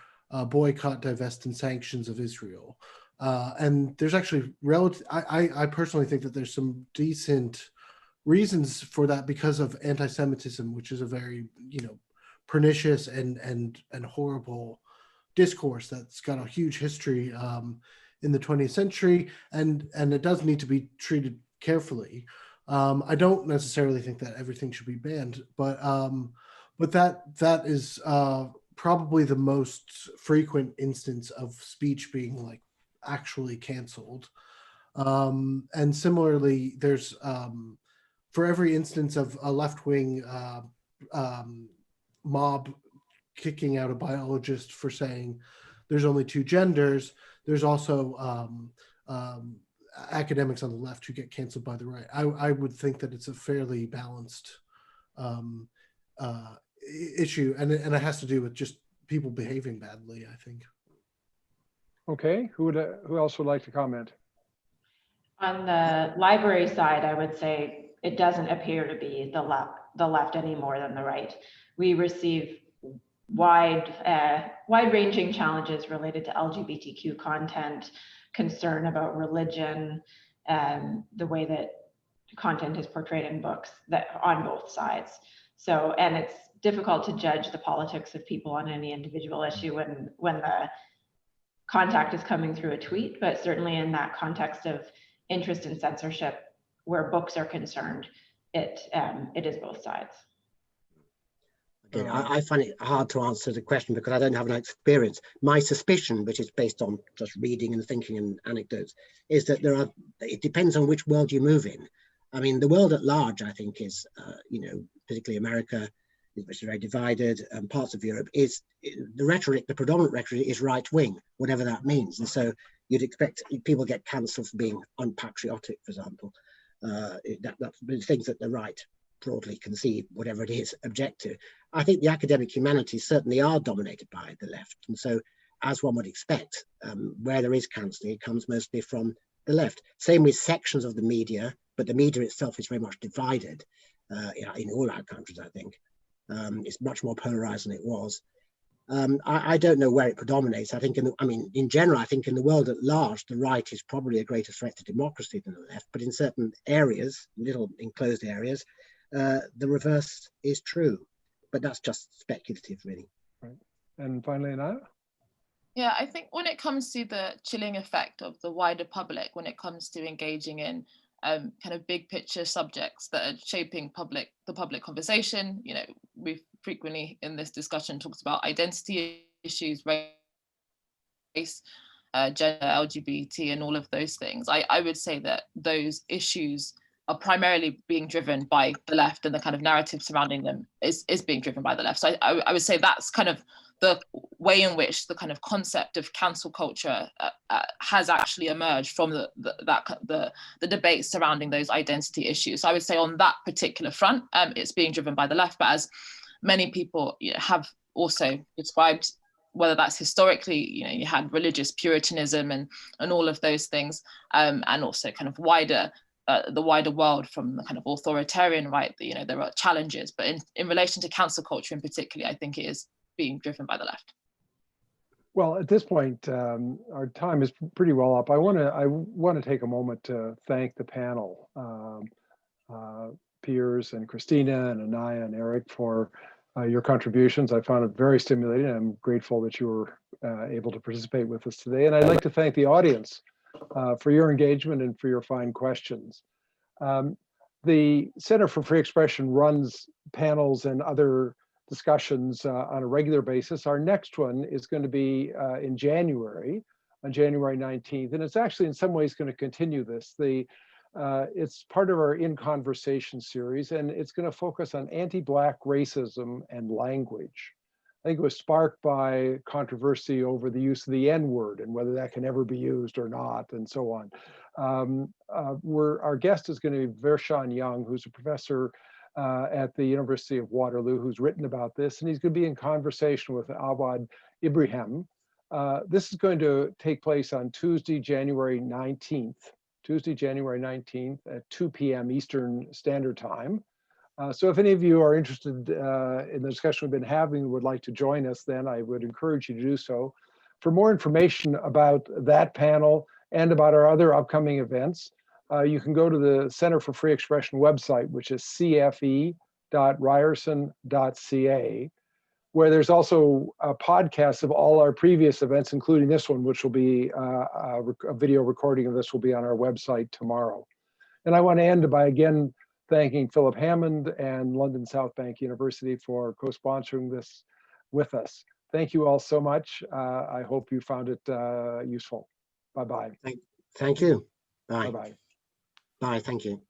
boycott, divest, and sanctions of Israel. And there's actually I personally think that there's some decent reasons for that because of anti-Semitism, which is a very, pernicious and horrible discourse that's got a huge history in the 20th century, and it does need to be treated carefully. I don't necessarily think that everything should be banned, but that is probably the most frequent instance of speech being like actually canceled. And similarly, there's for every instance of a left-wing mob kicking out a biologist for saying there's only two genders, there's also academics on the left who get canceled by the right. I would think that it's a fairly balanced issue, and it has to do with just people behaving badly, I think. Okay, who else would like to comment? On the library side, I would say it doesn't appear to be the left any more than the right. We receive wide-ranging challenges related to LGBTQ content, concern about religion, the way that content is portrayed in books, that on both sides. So, and it's difficult to judge the politics of people on any individual issue when the contact is coming through a tweet, but certainly in that context of interest in censorship, where books are concerned, it is both sides. Again, I find it hard to answer the question because I don't have an experience. My suspicion, which is based on just reading and thinking and anecdotes, is that it depends on which world you move in. I mean, the world at large, I think, is, particularly America, which is very divided, and parts of Europe, is the predominant rhetoric is right wing, whatever that means. And so you'd expect people get cancelled for being unpatriotic, for example. That's things that the right broadly conceive, whatever it is, object to. I think the academic humanities certainly are dominated by the left. And so, as one would expect, where there is cancelling, it comes mostly from the left. Same with sections of the media, but the media itself is very much divided in all our countries, I think. It's much more polarized than it was. I don't know where it predominates. I think, in general, I think in the world at large, the right is probably a greater threat to democracy than the left. But in certain areas, little enclosed areas, the reverse is true. But that's just speculative, really. Right. And finally, Inaya? Yeah, I think when it comes to the chilling effect of the wider public, when it comes to engaging in kind of big picture subjects that are shaping the public conversation, you know, we've frequently in this discussion talked about identity issues, race, gender, LGBT, and all of those things. I would say that those issues are primarily being driven by the left, and the kind of narrative surrounding them is being driven by the left. So I would say that's kind of the way in which the kind of concept of cancel culture has actually emerged from the debate surrounding those identity issues. So I would say on that particular front, it's being driven by the left, but as many people have also described, whether that's historically, you know, you had religious puritanism and all of those things, and also kind of wider the wider world from the kind of authoritarian right, you know, there are challenges, but in relation to cancel culture in particular, I think it is being driven by the left. Well, at this point, our time is pretty well up. I want to take a moment to thank the panel, Piers and Christina and Inaya and Eric, for your contributions. I found it very stimulating. I'm grateful that you were able to participate with us today. And I'd like to thank the audience for your engagement and for your fine questions. The Center for Free Expression runs panels and other discussions on a regular basis. Our next one is going to be in January, on January 19th, and it's actually in some ways going to continue this. It's part of our In Conversation series, and it's going to focus on anti-Black racism and language. I think it was sparked by controversy over the use of the N-word and whether that can ever be used or not, and so on. Our guest is going to be Vershawn Young, who's a professor at the University of Waterloo, who's written about this, and he's going to be in conversation with Awad Ibrahim. This is going to take place on Tuesday, January 19th at 2 p.m. Eastern Standard Time. So if any of you are interested in the discussion we've been having and would like to join us, then I would encourage you to do so. For more information about that panel and about our other upcoming events, you can go to the Center for Free Expression website, which is cfe.ryerson.ca, where there's also podcasts of all our previous events, including this one, which will be a video recording of this will be on our website tomorrow. And I want to end by again thanking Philip Hammond and London South Bank University for co-sponsoring this with us. Thank you all so much. I hope you found it useful. Bye-bye. Thank you. Bye. Bye-bye. Bye, thank you.